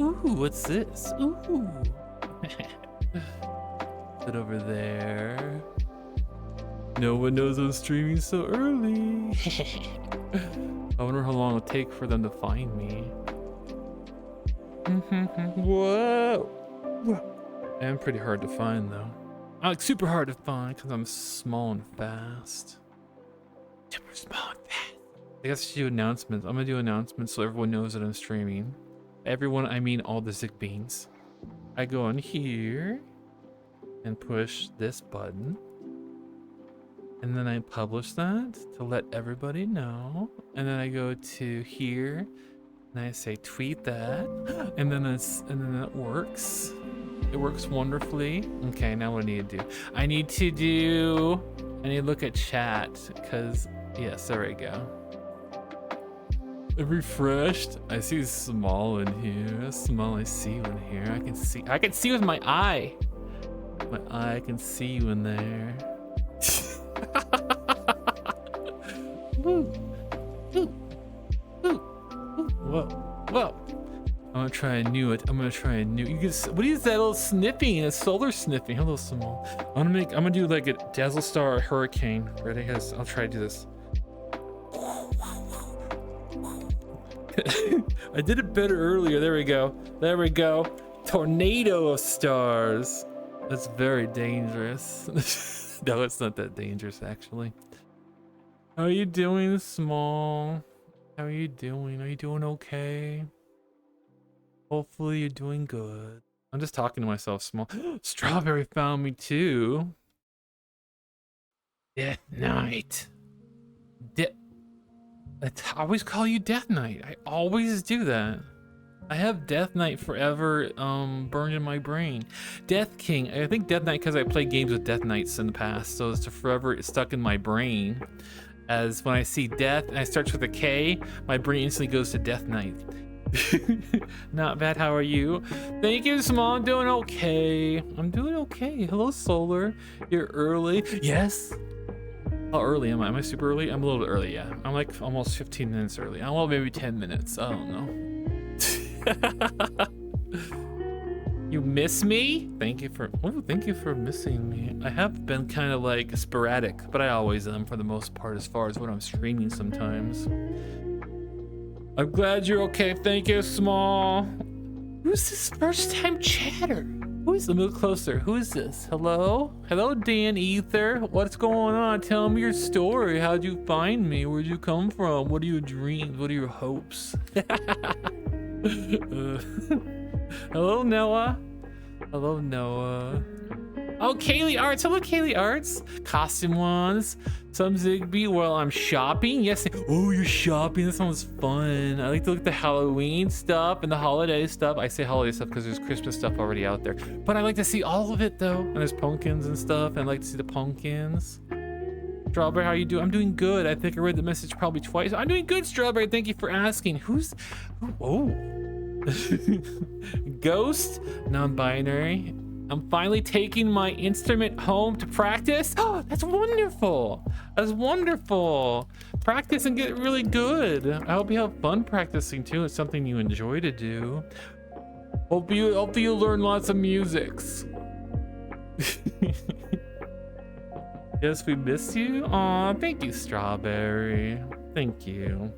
Ooh, what's this? Ooh. Sit over there. No one knows I'm streaming so early. I wonder how long it'll take for them to find me. Whoa. Whoa. I am pretty hard to find though. I'm like super hard to find because I'm small and fast. Super small and fast. I guess I should do announcements. I'm gonna do announcements so everyone knows that I'm streaming. Everyone, I mean all the Zigbees. I go on here and push this button. And then I publish that to let everybody know. And then I go to here and I say tweet that. And then it works. It works wonderfully. Okay, now what do I need to do? I need to look at chat because yes, there we go. Refreshed. I see small in here. Small, I see you in here. I can see with my eye. My eye can see you in there. Woo. Woo. Woo. Whoa. Whoa. I'm gonna try a new. You can. What is that little sniffing? A solar sniffing. Hello, small. I'm gonna do like a Dazzle Star or Hurricane. Ready? Guys, I'll try to do this. I did it better earlier. There we go. There we go. Tornado of stars. That's very dangerous. No, it's not that dangerous actually. How are you doing, small? How are you doing? Are you doing okay? Hopefully you're doing good. I'm just talking to myself, small. Strawberry found me too. Death Knight. I always call you Death Knight. I always do that. I have Death Knight forever burned in my brain. Death King. I think Death Knight because I played games with Death Knights in the past, so it's forever stuck in my brain. As when I see death and I starts with a K, my brain instantly goes to Death Knight. Not bad. How are you? Thank you, small. I'm doing okay. I'm doing okay. Hello, Solar. You're early. Yes. How early am I? Am I super early? I'm a little bit early, yeah. I'm like almost 15 minutes early. Well, maybe 10 minutes. I don't know. You miss me? Thank you for missing me. I have been kind of like sporadic, but I always am for the most part as far as when I'm streaming sometimes. I'm glad you're okay. Thank you, small. Who's this first time chatter? Who is the move closer? Who is this? Hello? Hello, Dan Ether. What's going on? Tell me your story. How'd you find me? Where'd you come from? What are your dreams? What are your hopes? Hello, Noah. Hello, Noah. Oh, Kaylee Arts. Hello, Kaylee Arts. Costume ones. Some Ziggbee while I'm shopping. Yes. Oh, you're shopping. That sounds fun. I like to look at the Halloween stuff and the holiday stuff. I say holiday stuff because there's Christmas stuff already out there. But I like to see all of it though. And there's pumpkins and stuff. And I like to see the pumpkins. Strawberry, how you doing? I'm doing good. I think I read the message probably twice. I'm doing good, Strawberry. Thank you for asking. Oh. Ghost, non-binary. I'm finally taking my instrument home to practice. Oh, that's wonderful. That's wonderful. Practice and get really good. I hope you have fun practicing too. It's something you enjoy to do. Hope you learn lots of musics. Yes, we miss you. Aw, thank you, Strawberry. Thank you.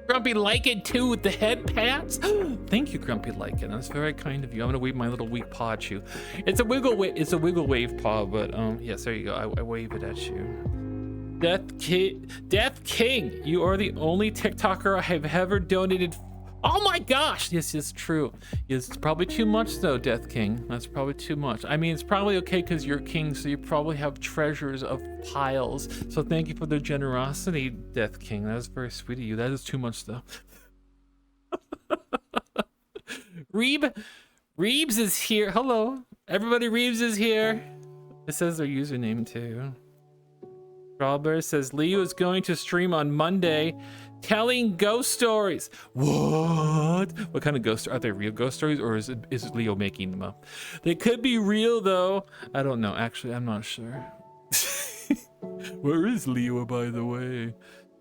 Grumpy Lycan too with the head pats. Thank you, Grumpy Lycan. That's very kind of you. I'm gonna wave my little weak paw at you. It's a wiggle wave paw, but yes, there you go. I wave it at you. Death King, you are the only TikToker I have ever donated. Oh my gosh! Yes, it's true. It's probably too much though, Death King. That's probably too much. I mean, it's probably okay because you're king, so you probably have treasures of piles. So thank you for the generosity, Death King. That was very sweet of you. That is too much though. Reeves is here. Hello. Everybody, Reeves is here. It says their username too. Strawberry says Leo is going to stream on Monday. Telling ghost stories. What? What kind of ghost? Are they real ghost stories, or is Leo making them up? They could be real though. I don't know. Actually, I'm not sure. Where is Leo, by the way?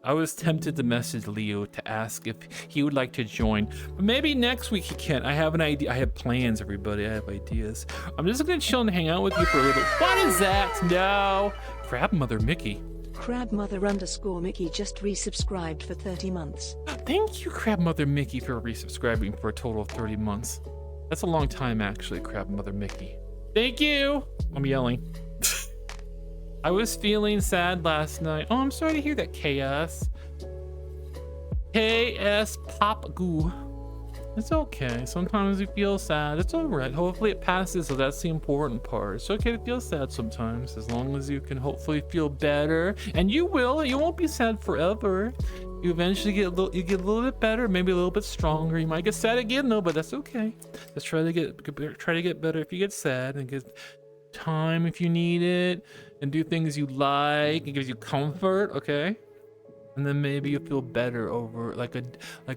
I was tempted to message Leo to ask if he would like to join, but maybe next week he can. I have an idea. I have plans, everybody. I have ideas. I'm just gonna chill and hang out with you for a little. What is that? No. Crab Mother Mickey. Crab Mother _ Mickey just resubscribed for 30 months. Thank you, Crab Mother Mickey, for resubscribing for a total of 30 months. That's a long time, actually, Crab Mother Mickey. Thank you. I'm yelling. I was feeling sad last night. Oh, I'm sorry to hear that, KS. KS Pop Goo. It's okay. Sometimes you feel sad. It's all right. Hopefully it passes, so that's the important part. It's okay to feel sad sometimes, as long as you can hopefully feel better. And you will. You won't be sad forever. You eventually get a little bit better, maybe a little bit stronger. You might get sad again though, but that's okay. Just try to get better if you get sad, and get time if you need it, and do things you like. It gives you comfort, okay? And then maybe you'll feel better over like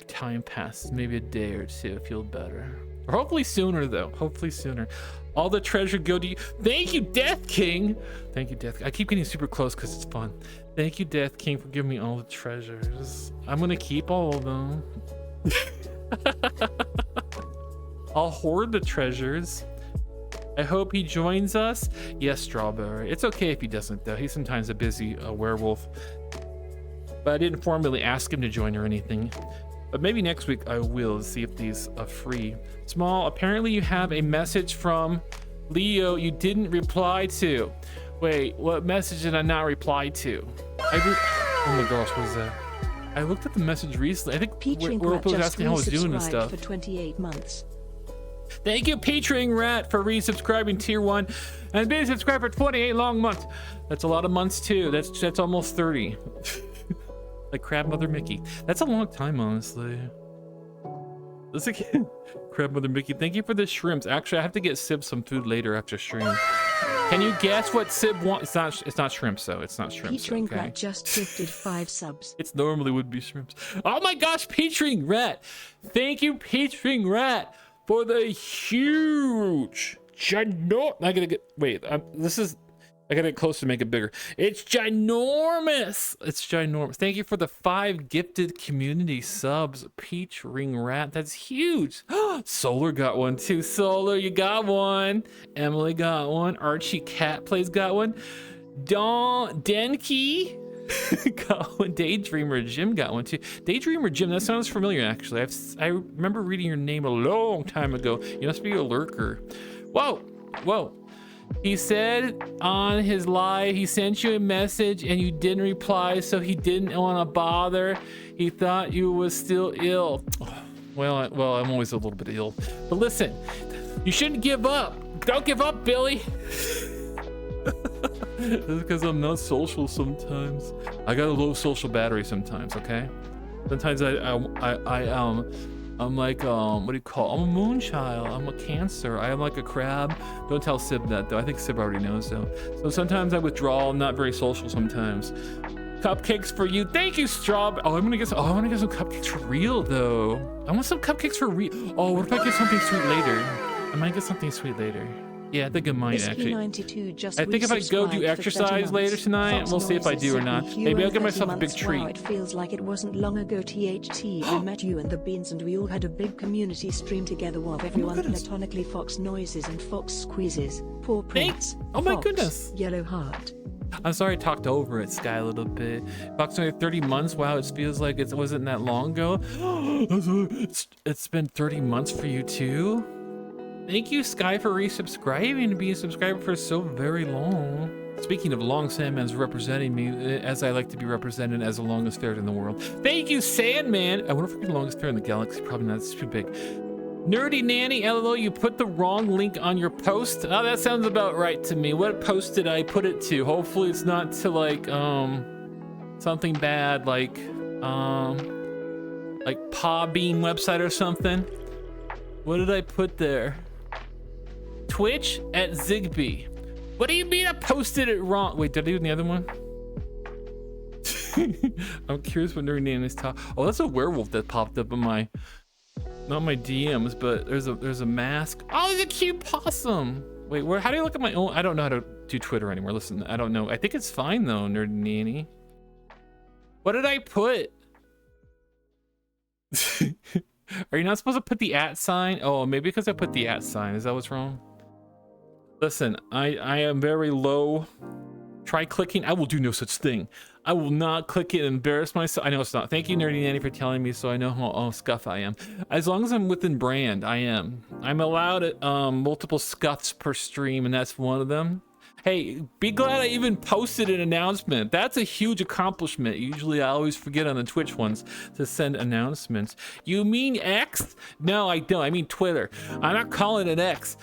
time passes, maybe a day or two, feel better. Or hopefully sooner though, hopefully sooner. All the treasure go to you. Thank you, Death King. Thank you, Death King. I keep getting super close because it's fun. Thank you, Death King, for giving me all the treasures. I'm gonna keep all of them. I'll hoard the treasures. I hope he joins us. Yes, Strawberry. It's okay if he doesn't though. He's sometimes a busy werewolf. But I didn't formally ask him to join or anything. But maybe next week I will see if these are free. Small, apparently you have a message from Leo you didn't reply to. Wait, what message did I not reply to? Oh my gosh, what is that? I looked at the message recently. I think we're asking how I was doing and stuff. For 28 months. Thank you, Petring Rat, for resubscribing tier 1 and being subscribed for 28 long months. That's a lot of months too. That's almost 30. Like Crab Mother Mickey. That's a long time, honestly. This again. Crab Mother Mickey, thank you for the shrimps. Actually, I have to get Sib some food later after stream. Can you guess what Sib wants? It's not shrimps though. It's not shrimps. Petring Rat just gifted 5 subs. It's normally would be shrimps. Oh my gosh, Petring Rat. Thank you, Petring Rat, for the huge ginormous. I gotta get, wait, I gotta get close to make it bigger. It's ginormous. It's ginormous. Thank you for the 5 gifted community subs, Peach Ring Rat. That's huge. Solar got one too. Solar, you got one. Emily got one. Archie Cat Plays got one. Denki got one. Daydreamer Jim got one too. Daydreamer Jim, that sounds familiar actually. I remember reading your name a long time ago. You must be a lurker. Whoa, whoa. He said on his live he sent you a message and you didn't reply, so he didn't want to bother. He thought you was still ill. Well, I'm always a little bit ill. But listen, you shouldn't give up. Don't give up, Billy. That's because I'm not social sometimes. I got a low social battery sometimes, okay? Sometimes I'm like, what do you call it? I'm a moon child. I'm a Cancer. I am like a crab. Don't tell Sib that though. I think Sib already knows though. So sometimes I withdraw. I'm not very social sometimes. Cupcakes for you. Thank you, Strawberry. Oh, I want to get some cupcakes for real though. I want some cupcakes for real. Oh, what if I get something sweet later? I might get something sweet later. Yeah, I think I might actually. I think if I go do exercise later tonight, we'll see if I do or not. Maybe I'll get myself a big treat. Wow, it feels like it wasn't long ago, THT. I met you and the Beans and we all had a big community stream together of everyone platonically Fox noises and Fox squeezes. Paw prints. Oh my goodness. Yellow heart. I'm sorry I talked over it, Sky, a little bit. Approximately 30 months. Wow, it feels like it wasn't that long ago. It's been 30 months for you too. Thank you, Sky, for resubscribing and being a subscriber for so very long. Speaking of long, Sandman's representing me as I like to be represented as the longest ferret in the world. Thank you, Sandman. I wonder if I'm the longest ferret in the galaxy. Probably not. It's too big. Nerdy Nanny, LOL, you put the wrong link on your post. Oh, that sounds about right to me. What post did I put it to? Hopefully it's not to like something bad like Paw Bean website or something. What did I put there? Twitch at Ziggbee. What do you mean I posted it wrong? Wait, did I do the other one? I'm curious what Nerdy Nanny's talk. Oh, that's a werewolf that popped up in my, not my DMs, but there's a mask. Oh, there's a cute possum. Wait, where? How do you look at my own? I don't know how to do Twitter anymore. Listen, I don't know. I think it's fine though, Nerdy Nanny. What did I put? Are you not supposed to put the @ sign? Oh, maybe because I put the @ sign. Is that what's wrong? Listen, I am very low. Try clicking. I will do no such thing. I will not click it and embarrass myself. I know it's not. Thank you, Nerdy Nanny, for telling me so I know how scuff I am. As long as I'm within brand, I am. I'm allowed at multiple scuffs per stream, and that's one of them. Hey, be glad I even posted an announcement. That's a huge accomplishment. Usually I always forget on the Twitch ones to send announcements. You mean X? No, I don't. I mean Twitter. I'm not calling it X.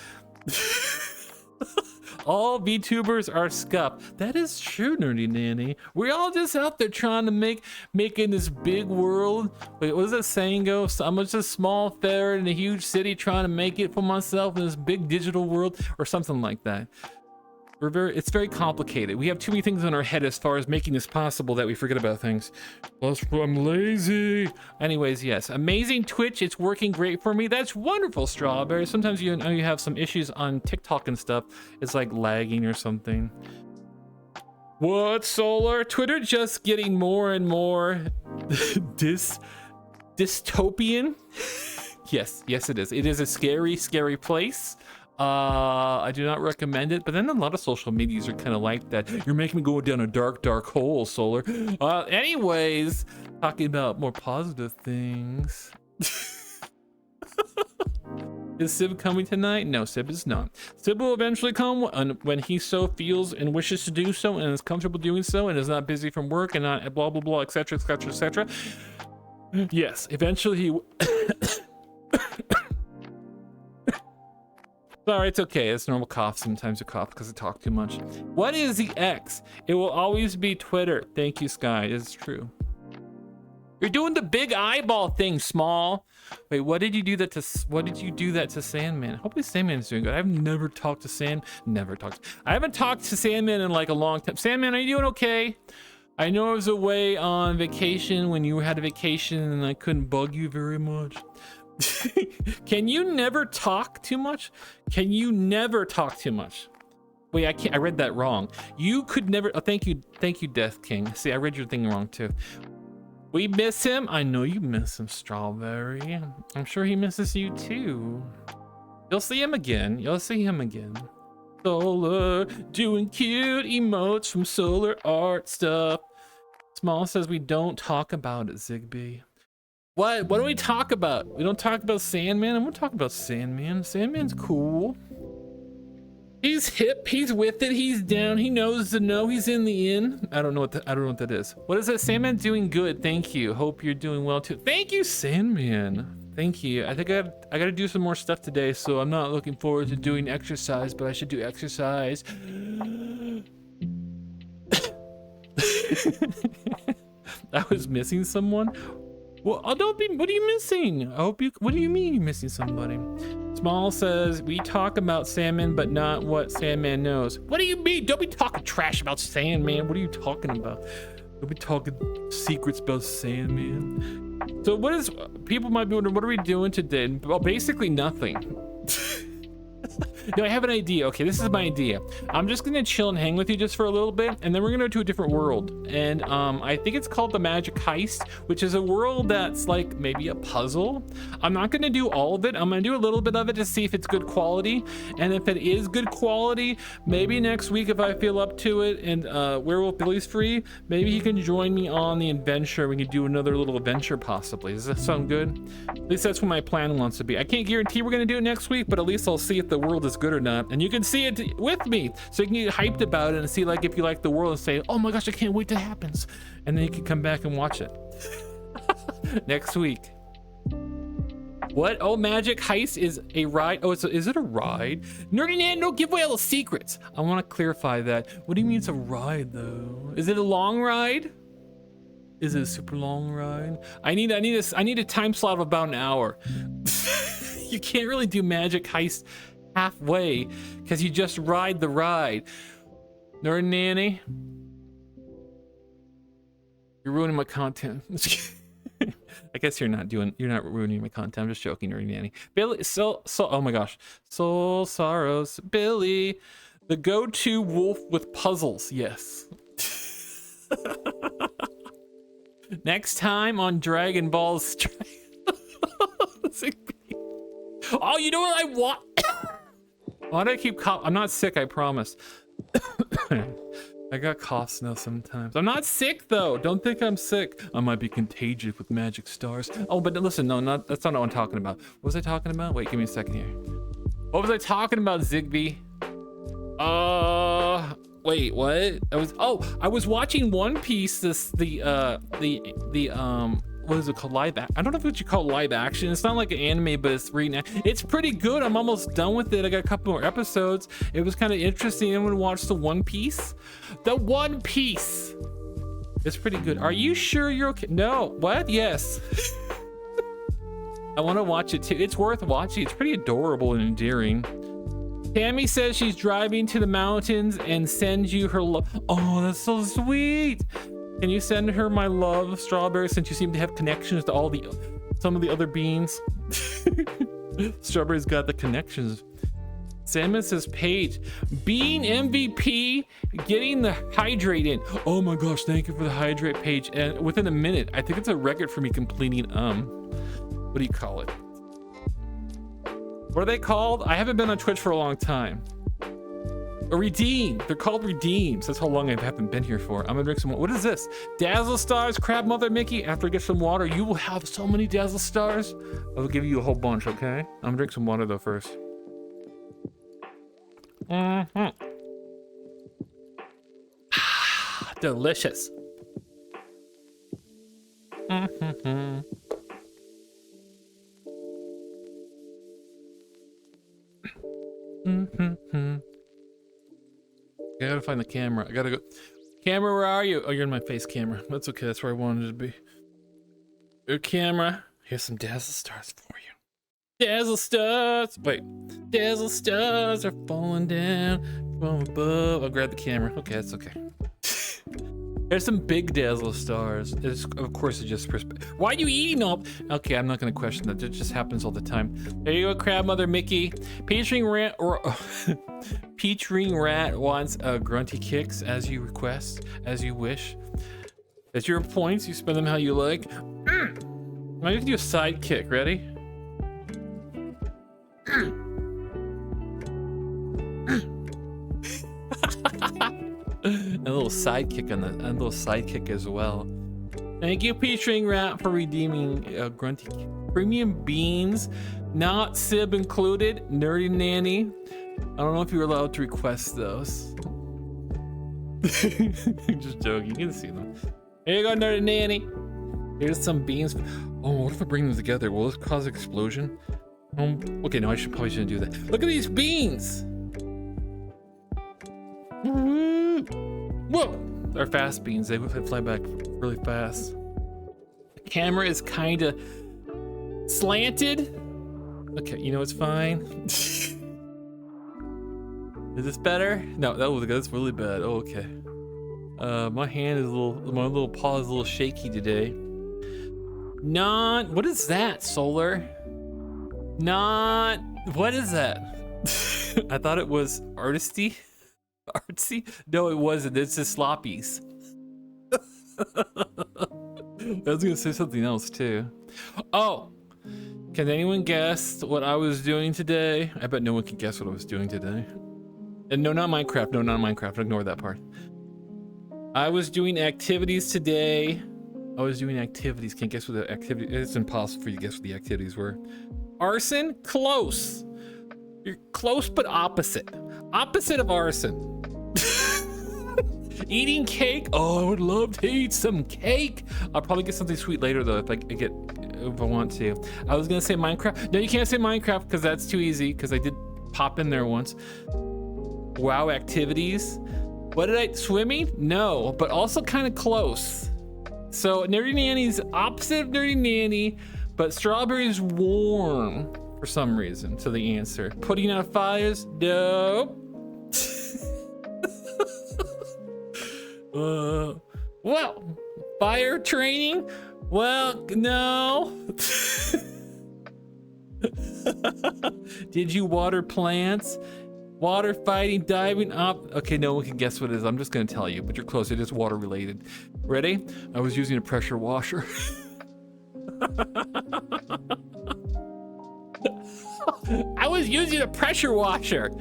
All VTubers are scuff. That is true, Nerdy Nanny. We're all just out there trying to making this big world. Wait, what does that saying go? So I'm just a small ferret in a huge city trying to make it for myself in this big digital world, or something like that. It's very complicated. We have too many things in our head as far as making this possible that we forget about things. Plus, I'm lazy. Anyways, yes, amazing Twitch. It's working great for me. That's wonderful, Strawberry. Sometimes you know you have some issues on TikTok and stuff. It's like lagging or something. What, Solar? Twitter just getting more and more dystopian. Yes, it is. It is a scary place. I do not recommend it, but then a lot of social medias are kind of like that. You're making me go down a dark hole, Solar. Anyways, talking about more positive things. Is Sib coming tonight? No, Sib is not. Sib will eventually come when he so feels and wishes to do so and is comfortable doing so and is not busy from work and not blah blah blah, etc, etc, etc. Yes, eventually he Sorry, it's okay. It's normal cough. Sometimes you cough because I talk too much. What is the X? It will always be Twitter. Thank you, Sky. It's true. You're doing the big eyeball thing, Small. Wait, what did you do that to? What did you do that to Sandman? Hopefully Sandman's doing good. I've never talked to I haven't talked to Sandman in like a long time. Sandman, are you doing okay? I know I was away on vacation when you had a vacation and I couldn't bug you very much. Can you never talk too much? Can you never talk too much? Wait, I can't. I read that wrong. You could never. Oh, thank you, Death King. See, I read your thing wrong too. We miss him. I know you miss him, Strawberry. I'm sure he misses you too. You'll see him again. Solar doing cute emotes from Solar Art stuff. Small says we don't talk about it, Ziggbee. What do we talk about? We don't talk about Sandman. I'm gonna talk about Sandman. Sandman's cool. He's hip. He's with it. He's down. He knows the no. He's in the in. I don't know what that is. What is it? Sandman's doing good. Thank you. Hope you're doing well too. Thank you, Sandman. Thank you. I think I gotta do some more stuff today, so I'm not looking forward to doing exercise, but I should do exercise. I was missing someone. Well, don't be. What are you missing? I hope you. What do you mean you're missing somebody? Small says we talk about Sandman, but not what Sandman knows. What do you mean? Don't be talking trash about Sandman. What are you talking about? Don't be talking secrets about Sandman. So what is? People might be wondering, what are we doing today? Well, basically nothing. No, I have an idea. Okay, this is my idea. I'm just gonna chill and hang with you just for a little bit, and then we're gonna go to a different world. And I think it's called the Magic Heist, which is a world that's like maybe a puzzle. I'm not gonna do all of it. I'm gonna do a little bit of it to see if it's good quality. And if it is good quality, maybe next week if I feel up to it and Werewolf Billy's free, maybe he can join me on the adventure. We can do another little adventure possibly. Does that sound good? At least that's what my plan wants to be. I can't guarantee we're gonna do it next week, but at least I'll see if the world is good or not, and you can see it with me, so you can get hyped about it and see like if you like the world and say, oh my gosh, I can't wait till it happens, and then you can come back and watch it next week. What? Oh, Magic Heist is a ride. Oh, is it a ride? Nerdy Nan, don't give away all the secrets. I want to clarify that. What do you mean it's a ride though? Is it a long ride? Is it a super long ride? I need a time slot of about an hour. You can't really do Magic Heist halfway because you just ride the ride. Nerd Nanny, You're ruining my content. I guess you're not ruining my content. I'm just joking, Nerdy Nanny. Billy, oh my gosh. Soul Sorrows. Billy, the go-to wolf with puzzles. Yes. Next time on Dragon Ball Strike. Oh, you know what I want? Why do I keep I'm not sick, I promise. I got coughs now sometimes. I'm not sick though. Don't think I'm sick. I might be contagious with magic stars. Oh, but listen, no, that's not what I'm talking about. What was I talking about? Wait, give me a second here. What was I talking about, Ziggbee? Wait, what? I was watching One Piece. What is it called? Live action? I don't know what you call live action. It's not like an anime, but it's pretty good. I'm almost done with it. I got a couple more episodes. It was kind of interesting. I'm gonna watch the One Piece. The One Piece. It's pretty good. Are you sure you're okay? No. What? Yes. I want to watch it too. It's worth watching. It's pretty adorable and endearing. Tammy says she's driving to the mountains and sends you her love. Oh, that's so sweet. Can you send her my love, Strawberry, since you seem to have connections to some of the other beans? Strawberry's got the connections. Salmon says, Paige, being MVP, getting the hydrate in. Oh my gosh, thank you for the hydrate, Paige. And within a minute, I think it's a record for me completing, what do you call it? What are they called? I haven't been on Twitch for a long time. Redeem. They're called redeems. That's how long I haven't been here for. I'm gonna drink some. What is this? Dazzle Stars, Crab Mother Mickey. After I get some water, you will have so many Dazzle Stars. I will give you a whole bunch, okay? I'm gonna drink some water though first. Delicious. I gotta find the camera. I gotta go. Camera, where are you? Oh, you're in my face camera. That's okay. That's where I wanted to be. Your camera. Here's some Dazzle Stars for you. Dazzle Stars. Wait. Dazzle Stars are falling down from above. I'll grab the camera. Okay, that's okay. There's some big Dazzle Stars. Of course, it's just perspective. Why are you eating all? Okay, I'm not gonna question that. It just happens all the time. There you go, Crab Mother Mickey. Peach Ring Rat wants grunty kicks as you request, as you wish. That's your points. You spend them how you like. I'm gonna do a side kick. Ready? A little sidekick on a little sidekick as well. Thank you, Peach Ring Rat, for redeeming grunty premium beans, not sib included. Nerdy Nanny. I don't know if you're allowed to request those. Just joking. You can see them. Here you go, Nerdy Nanny. Here's some beans. Oh, what if I bring them together? Will this cause an explosion? Okay, no, I probably shouldn't do that. Look at these beans. Whoa! They're fast beans. They fly back really fast. The camera is kind of slanted. Okay, you know it's fine. Is this better? No, that's really bad. Oh, okay. My hand is my little paw is a little shaky today. What is that, Solar? What is that? I thought it was artsy. No, it wasn't. It's just sloppies. I was gonna say something else too. Oh, can anyone guess what I was doing today? I bet no one can guess what I was doing today. And no, not Minecraft. No, not Minecraft. Ignore that part. I was doing activities today. Can't guess what the activity. It's impossible for you to guess what the activities were. Arson, close. You're close, but opposite. Opposite of arson. Eating cake. Oh, I would love to eat some cake. I'll probably get something sweet later though if I want to. I was gonna say Minecraft. No, you can't say Minecraft because that's too easy. Because I did pop in there once. Wow, activities. What did swimming? No, but also kind of close. So Nerdy Nanny's opposite of Nerdy Nanny, but Strawberry's warm for some reason. So the answer. Putting out fires? Nope. Well, Fire training? Well, no. Did you water plants? Water fighting, diving up. Okay, no one can guess what it is. I'm just gonna tell you, but you're close. It is water related. Ready? I was using a pressure washer. I was using a pressure washer.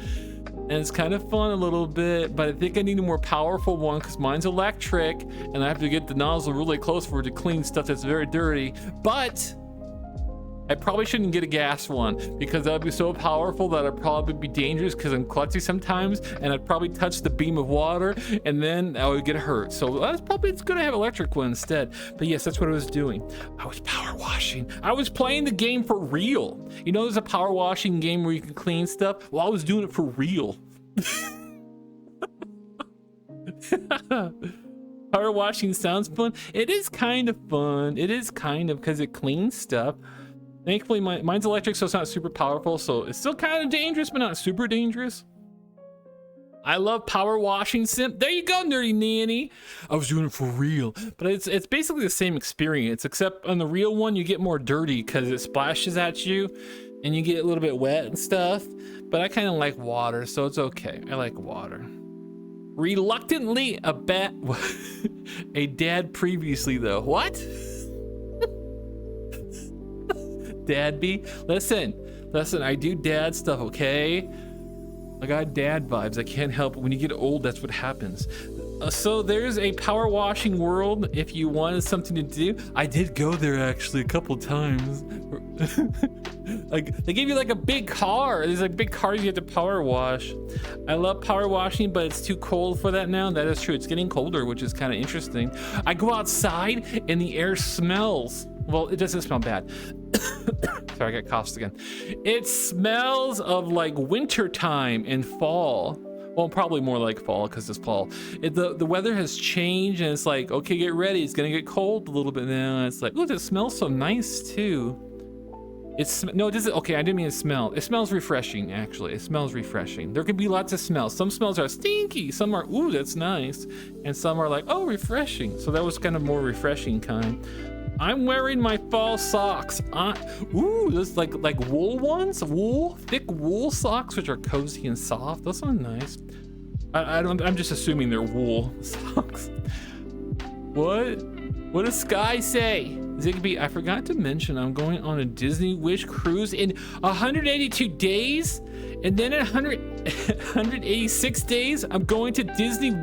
And it's kind of fun a little bit, but I think I need a more powerful one because mine's electric and I have to get the nozzle really close for it to clean stuff that's very dirty. But I probably shouldn't get a gas one because that would be so powerful that I'd probably be dangerous because I'm klutzy sometimes and I'd probably touch the beam of water and then I would get hurt. So that's probably, it's good to have electric one instead. But yes, that's what I was doing. I was power washing. I was playing the game for real. You know, there's a power washing game where you can clean stuff. Well, I was doing it for real. Power washing sounds fun. It is kind of fun. It is kind of because it cleans stuff. Thankfully, mine's electric, so it's not super powerful. So it's still kind of dangerous, but not super dangerous. I love power washing sim. There you go, Nerdy Nanny. I was doing it for real. But it's basically the same experience, except on the real one, you get more dirty because it splashes at you and you get a little bit wet and stuff. But I kind of like water, so it's okay. I like water. Reluctantly a dad previously, though. What? Dad be? Listen, I do dad stuff, okay? I got dad vibes. I can't help it. When you get old, that's what happens. So there's a power washing world if you wanted something to do. I did go there actually a couple times. Like they give you like a big car. There's like big cars you have to power wash. I love power washing, but it's too cold for that now. That is true. It's getting colder, which is kind of interesting. I go outside and the air smells. Well, it doesn't smell bad. Sorry, I got coughs again. It smells of like winter time and fall. Well, probably more like fall because it's fall. The weather has changed and it's like, okay, get ready. It's gonna get cold a little bit now. And it's like, oh, it smells so nice too. No, it doesn't. Okay, I didn't mean to smell. It smells refreshing, actually. It smells refreshing. There can be lots of smells. Some smells are stinky. Some are, ooh, that's nice. And some are like, oh, refreshing. So that was kind of more refreshing kind. I'm wearing my fall socks. Ooh, those like wool ones, thick wool socks, which are cozy and soft. Those are nice. I'm just assuming they're wool socks. What does Sky say? Ziggbee, I forgot to mention I'm going on a Disney Wish cruise in 182 days, and then in 186 days, I'm going to Disney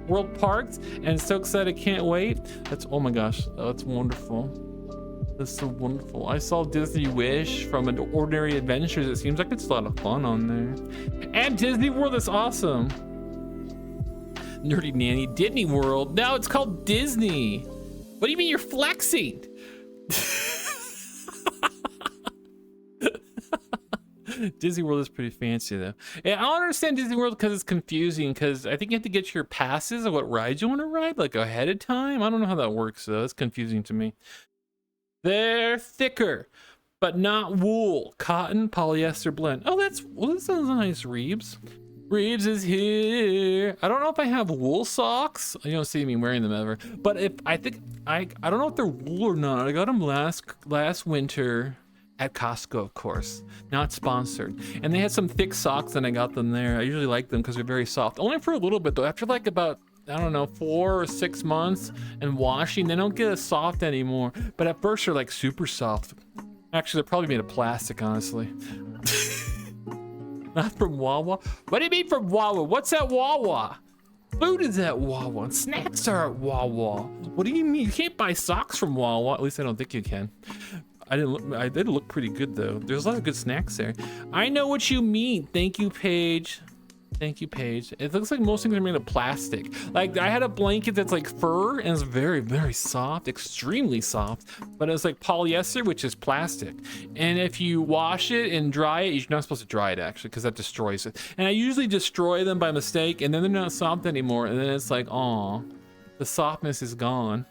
World Parks, and so excited, can't wait. Oh my gosh, that's wonderful. That's so wonderful. I saw Disney Wish from an Ordinary Adventures. It seems like it's a lot of fun on there. And Disney World is awesome. Nerdy Nanny, Disney World. Now it's called Disney. What do you mean you're flexing? Disney World is pretty fancy though. And I don't understand Disney World because it's confusing, because I think you have to get your passes of what rides you want to ride like ahead of time. I don't know how that works though. It's confusing to me. They're thicker, but not wool. Cotton, polyester blend. Oh, that sounds nice, Reeves. Reeves is here. I don't know if I have wool socks. You don't see me wearing them ever. But if I don't know if they're wool or not. I got them last winter at Costco, of course. Not sponsored. And they had some thick socks and I got them there. I usually like them because they're very soft. Only for a little bit though. After like about, I don't know, 4 or 6 months and washing, they don't get as soft anymore. But at first they're like super soft. Actually, they're probably made of plastic, honestly. Not from Wawa? What do you mean from Wawa? What's at Wawa? Food is at Wawa. Snacks are at Wawa. What do you mean? You can't buy socks from Wawa. At least I don't think you can. I did look pretty good though. There's a lot of good snacks there. I know what you mean. Thank you, Paige. Thank you, Paige. It looks like most things are made of plastic. Like I had a blanket that's like fur and it's very, very soft, extremely soft, but it's like polyester, which is plastic. And if you wash it and dry it, you're not supposed to dry it actually, because that destroys it. And I usually destroy them by mistake and then they're not soft anymore. And then it's like, oh, the softness is gone.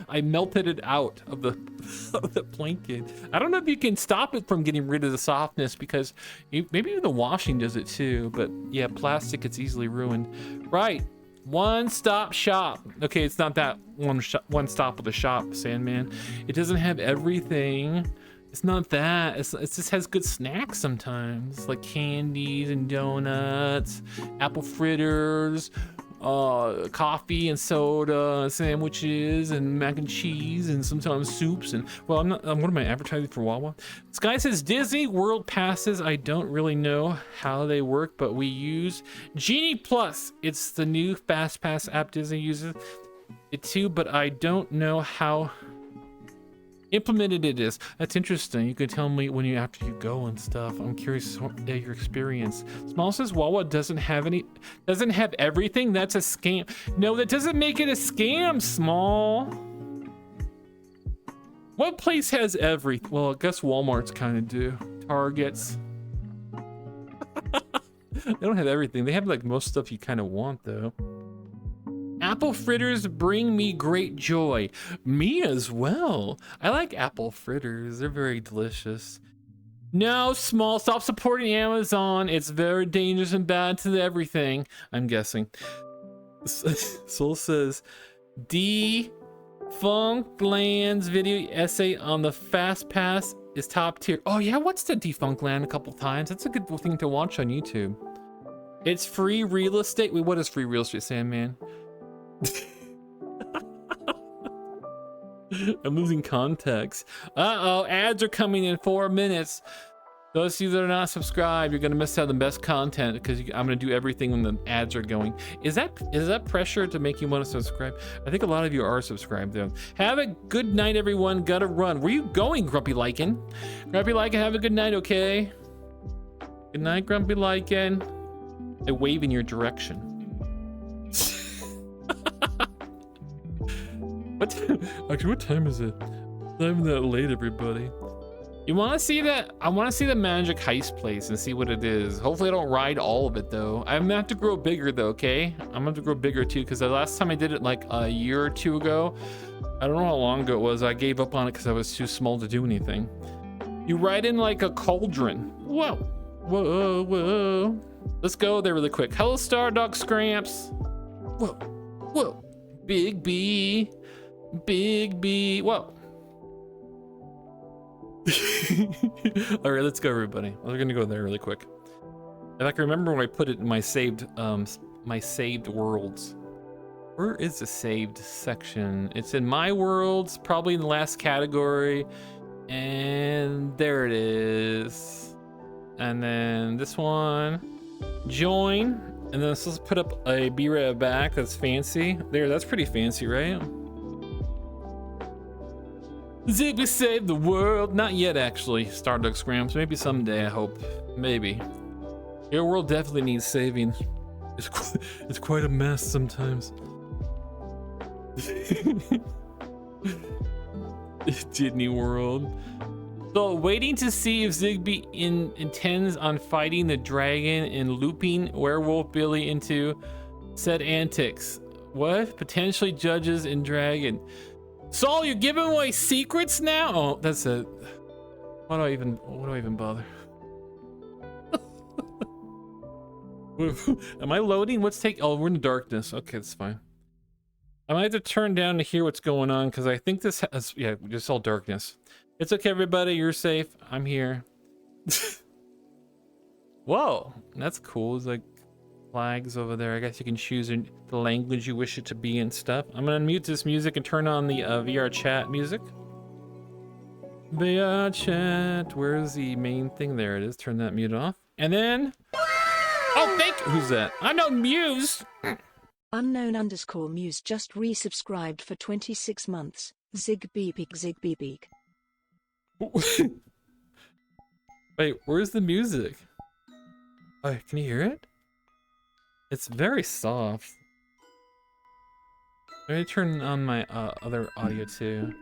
I melted it out of the blanket. I don't know if you can stop it from getting rid of the softness, because maybe the washing does it too. But yeah, plastic, it's easily ruined. Right. One-stop shop. Okay, it's not that one stop with a shop, Sandman. It doesn't have everything. It's not that. It just has good snacks sometimes, like candies and donuts, apple fritters, coffee and soda, sandwiches and mac and cheese, and sometimes soups. And well, what am I advertising for Wawa? This guy says Disney World passes. I don't really know how they work, but we use Genie Plus. It's the new Fast Pass app. Disney uses it too, but I don't know how implemented it is. That's interesting. You could tell me when after you go and stuff. I'm curious your experience. Small says Wawa doesn't have everything. That's a scam. No, that doesn't make it a scam, Small. What place has everything? Well, I guess Walmart's kind of do. Targets. They don't have everything. They have like most stuff you kind of want though. Apple fritters bring me great joy. Me as well. I like apple fritters. They're very delicious. No, Small, stop supporting Amazon. It's very dangerous and bad to everything. I'm guessing. Soul says, Defunct Land's video essay on the Fast Pass is top tier. Oh yeah, what's the Defunct Land a couple times? That's a good thing to watch on YouTube. It's free real estate. Wait, what is free real estate, Sandman? I'm losing context. Uh-oh, ads are coming in 4 minutes. Those of you that are not subscribed, you're gonna miss out on the best content because I'm gonna do everything when the ads are going. Is that pressure to make you want to subscribe? I think a lot of you are subscribed though. Have a good night, everyone. Gotta run. Where you going, Grumpy Lycan? Grumpy Lycan, have a good night, okay? Good night, Grumpy Lycan. I wave in your direction. Actually, what time is it? Not even that late, everybody. You want to see that? I want to see the magic heist place and see what it is. Hopefully I don't ride all of it though. I'm gonna have to grow bigger though, okay? I'm gonna have to grow bigger too, because the last time I did it like a year or two ago, I don't know how long ago it was, I gave up on it because I was too small to do anything. You ride in like a cauldron. Whoa, whoa, whoa. Let's go there really quick. Hello, Stardog Scramps. Whoa, whoa. Big B. Big B. Whoa. All right, let's go, everybody. We're gonna go there really quick. If I can remember when I put it in my saved worlds. Where is the saved section? It's in my worlds, probably in the last category. And there it is. And then this one, join. And then let's put up a be right back. That's fancy. There, that's pretty fancy, right? Ziggbee saved the world. Not yet, actually. Stardog Scrams. Maybe someday, I hope. Maybe. Your world definitely needs saving. It's quite a mess sometimes. Disney World. So, waiting to see if Ziggbee intends on fighting the dragon and looping Werewolf Billy into said antics. What? Potentially judges and dragon. Saul, you're giving away secrets now? Oh, that's it. Why do I even bother? Am I loading? Oh, we're in the darkness. Okay, that's fine. I might have to turn down to hear what's going on because I think this has, yeah, just all darkness. It's okay, everybody. You're safe. I'm here. Whoa, that's cool. It's like flags over there. I guess you can choose the language you wish it to be and stuff. I'm gonna mute this music and turn on the VR chat music. VR chat. Where's the main thing? There it is. Turn that mute off. And then, oh, thank you. Who's that? Unknown Muse. Unknown_Muse just resubscribed for 26 months. Ziggbee peak, Ziggbee peak. Wait, where's the music? Oh, can you hear it? It's very soft. Let me turn on my other audio too.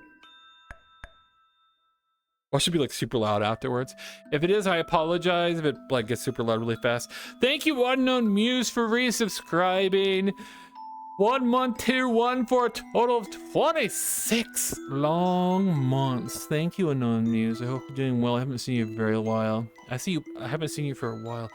Well, it should be like super loud afterwards. If it is, I apologize if it like gets super loud really fast. Thank you, Unknown Muse, for resubscribing. 1 month, tier 1 for a total of 26 long months. Thank you, Unknown Muse. I hope you're doing well. I haven't seen you for a very while. I haven't seen you for a while.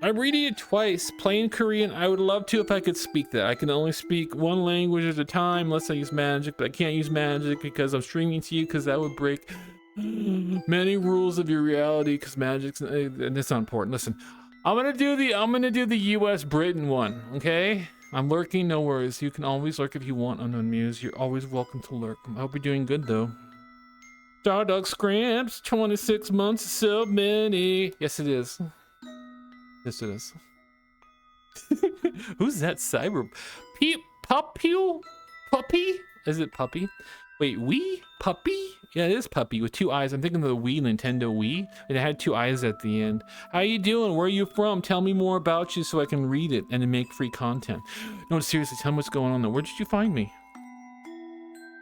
I'm reading it twice. Plain Korean. I would love to if I could speak that. I can only speak one language at a time unless I use magic, but I can't use magic because I'm streaming to you because that would break many rules of your reality because magic's and it's not important. Listen, I'm gonna do the US Britain one, okay? I'm lurking, no worries. You can always lurk if you want, Unknown Muse. You're always welcome to lurk. I hope you're doing good though. Stardog Scramps, 26 months, so many. Yes, it is. Yes, it is. Who's that cyber? Puppy? Is it puppy? Wait, Wii? Puppy? Yeah, it is puppy with 2 eyes. I'm thinking of the Wii, Nintendo Wii. It had 2 eyes at the end. How you doing? Where are you from? Tell me more about you so I can read it and then make free content. No, seriously, tell me what's going on there. Where did you find me?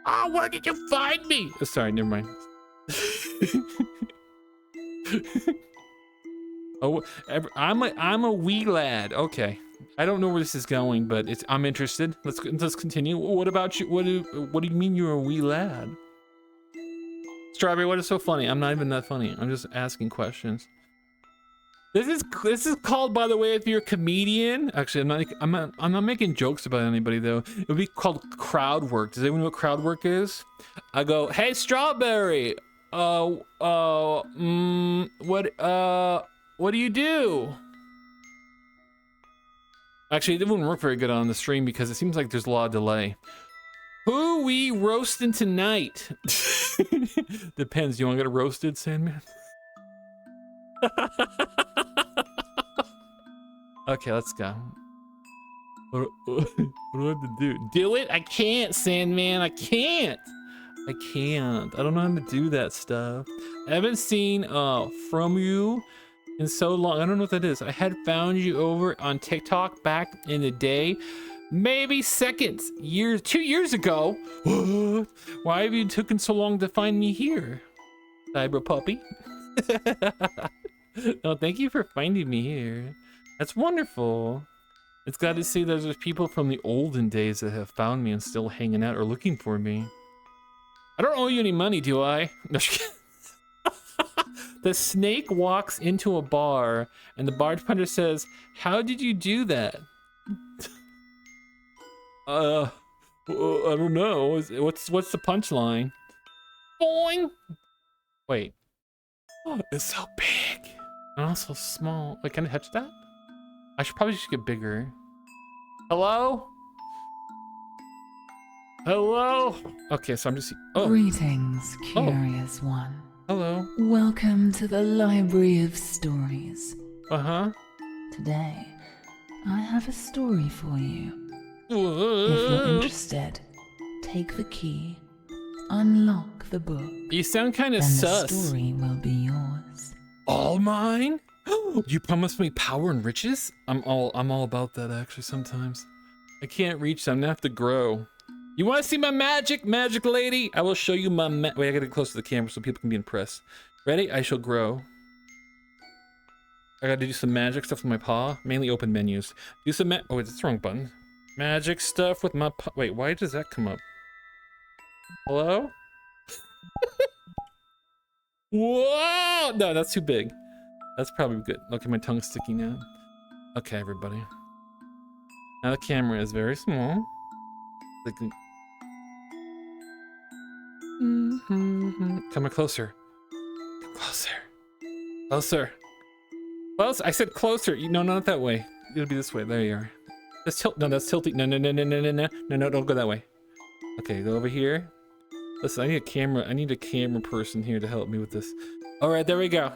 Oh, where did you find me? Oh, sorry, never mind. Oh, I'm a wee lad. Okay, I don't know where this is going, but I'm interested. Let's continue. What about you? What do you mean you're a wee lad? Strawberry, what is so funny? I'm not even that funny. I'm just asking questions. This is called, by the way, if you're a comedian. Actually, I'm not making jokes about anybody though. It would be called crowd work. Does anyone know what crowd work is? I go, hey, Strawberry. What do you do? Actually, it wouldn't work very good on the stream because it seems like there's a lot of delay. Who we roasting tonight? Depends. You want to get roasted, Sandman? Okay, let's go. What do I have to do? Do it? I can't, Sandman. I can't. I don't know how to do that stuff. I haven't seen from you in so long. I don't know what that is. I had found you over on TikTok back in the day. Maybe seconds, 2 years ago. What? Why have you taken so long to find me here? Cyber puppy. No, thank you for finding me here. That's wonderful. It's glad to see that there's people from the olden days that have found me and still hanging out or looking for me. I don't owe you any money, do I? No, the snake walks into a bar and the bartender says, how did you do that? I don't know. What's the punchline? Boing! Wait. Oh, it's so big. And also small. Wait, can I touch that? I should probably just get bigger. Hello? Hello? Okay, so I'm just... Oh. Greetings, curious one. Hello. Welcome to the Library of Stories. Uh-huh. Today, I have a story for you. If you're interested, take the key, unlock the book. You sound kind of and sus. The story will be yours. All mine? You promised me power and riches? I'm all about that actually sometimes. I can't reach them. I'm gonna have to grow. You want to see my magic lady? I will show you my wait, I gotta get close to the camera so people can be impressed. Ready? I shall grow. I gotta do some magic stuff with my paw. Mainly open menus. Do some oh wait, that's the wrong button. Magic stuff with my paw. Wait, why does that come up? Hello? Whoa! No, that's too big. That's probably good. Okay, my tongue's sticky now. Okay, everybody. Now the camera is very small. Come closer. Closer. Closer. Close. I said closer. No, not that way. It'll be this way. There you are. That's tilt. No, that's tilting. No. No, don't go that way. Okay, go over here. Listen, I need a camera. I need a camera person here to help me with this. All right, there we go.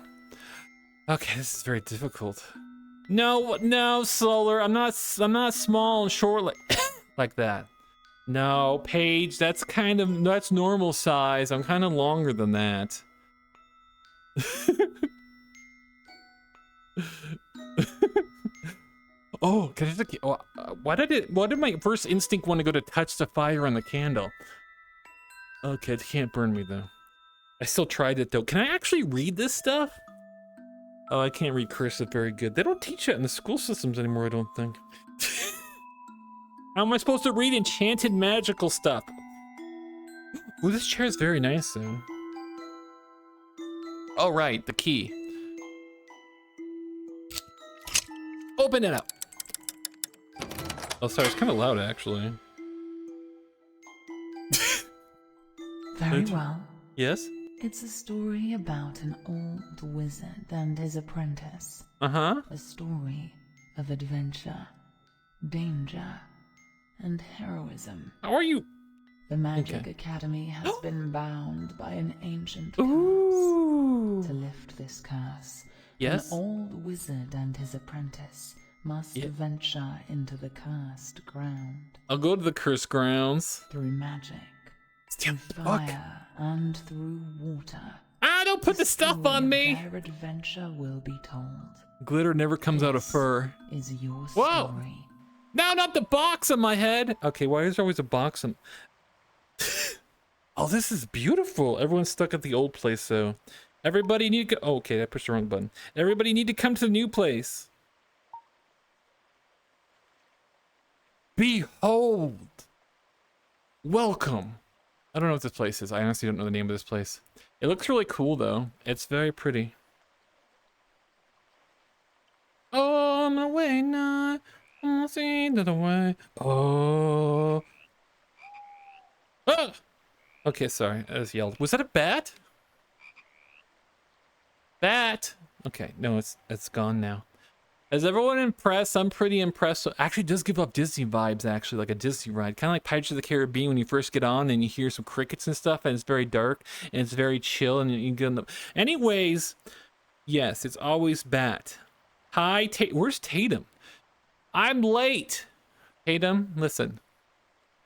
Okay, this is very difficult. No, Solar. I'm not small and short like that. No, Paige, that's normal size. I'm kind of longer than that. Oh, can I just, why did my first instinct want to go to touch the fire on the candle? Okay, it can't burn me though. I still tried it though. Can I actually read this stuff? Oh, I can't read cursive very good. They don't teach that in the school systems anymore, I don't think. How am I supposed to read enchanted magical stuff? Ooh, this chair is very nice though. Oh right, the key. open it up. Oh, sorry, it's kind of loud, actually. Very well. Yes? It's a story about an old wizard and his apprentice. Uh-huh. A story of adventure, danger, and heroism. How are you? The Magic Academy has been bound by an ancient curse. Ooh. To lift this curse, Yes? an old wizard and his apprentice must venture into the cursed ground. I'll go to the cursed grounds. Through magic, Damn through fuck. fire, and through water. Ah, don't put the stuff on me! Their adventure will be told. Glitter never comes out of fur. Is your Whoa. story. No, not the box on my head. Okay, why is there always a box on... Oh, this is beautiful. Everyone's stuck at the old place, though. Everybody need to go... Oh, okay, I pushed the wrong button. Everybody need to come to the new place. Behold. Welcome. I don't know what this place is. I honestly don't know the name of this place. It looks really cool, though. It's very pretty. Oh, on my way now. I'm seeing the way. Oh. Ah! Okay, sorry. I just yelled. Was that a bat? Bat. Okay, no, it's gone now. Is everyone impressed? I'm pretty impressed. Actually, it does give off Disney vibes, actually, like a Disney ride. Kind of like Pirates of the Caribbean when you first get on and you hear some crickets and stuff, and it's very dark, and it's very chill, and you can get in the... Anyways, yes, it's always bat. Hi, where's Tatum? I'm late. Tatum, listen.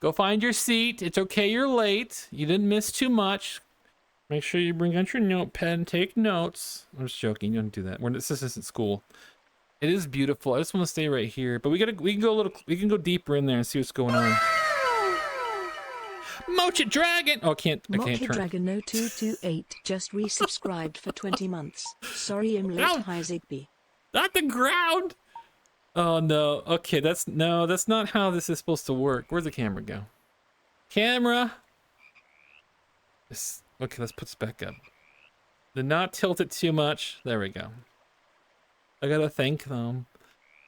Go find your seat. It's okay you're late. You didn't miss too much. Make sure you bring out your notepad and take notes. I'm just joking. You don't do that. This isn't school. It is beautiful. I just want to stay right here, but we can go deeper in there and see what's going on. Mocha Dragon! Oh, I can't turn. Mocha Dragon 0228 just resubscribed for 20 months. Sorry I'm late. Ow! Hi Ziggbee. Not the ground! Oh no. Okay, that's not how this is supposed to work. Where'd the camera go? Camera! Okay, let's put this back up. Did not tilt it too much. There we go. I gotta thank them.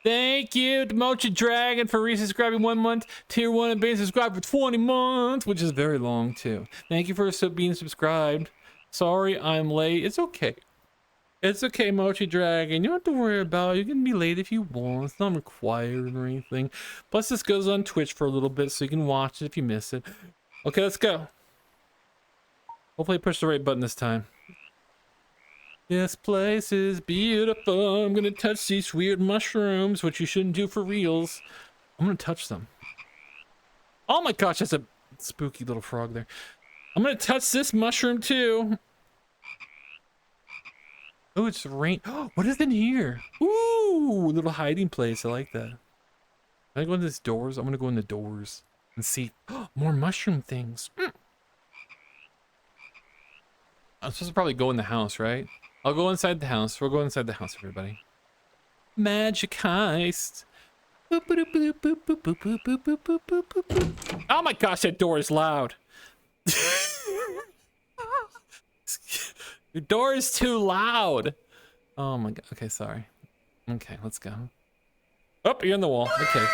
Thank you to Mocha Dragon for resubscribing 1 month. Tier 1 and being subscribed for 20 months, which is very long too. Thank you for being subscribed. Sorry I'm late. It's okay. It's okay, Mochi Dragon. You don't have to worry about it. You can be late if you want. It's not required or anything. Plus, this goes on Twitch for a little bit, so you can watch it if you miss it. Okay, let's go. Hopefully I pushed the right button this time. This place is beautiful. I'm gonna touch these weird mushrooms, which you shouldn't do for reals. I'm gonna touch them. Oh my gosh, that's a spooky little frog there. I'm gonna touch this mushroom too. Oh, it's rain. Oh, what is in here? Ooh, little hiding place. I like that. Can I go in these doors? I'm gonna go in the doors and see. Oh, more mushroom things. I'm supposed to probably go in the house, right? I'll go inside the house. We'll go inside the house, everybody. Magic heist. Oh my gosh, that door is loud. Your door is too loud. Oh my god. Okay, sorry. Okay, let's go. Oh, you're in the wall. Okay.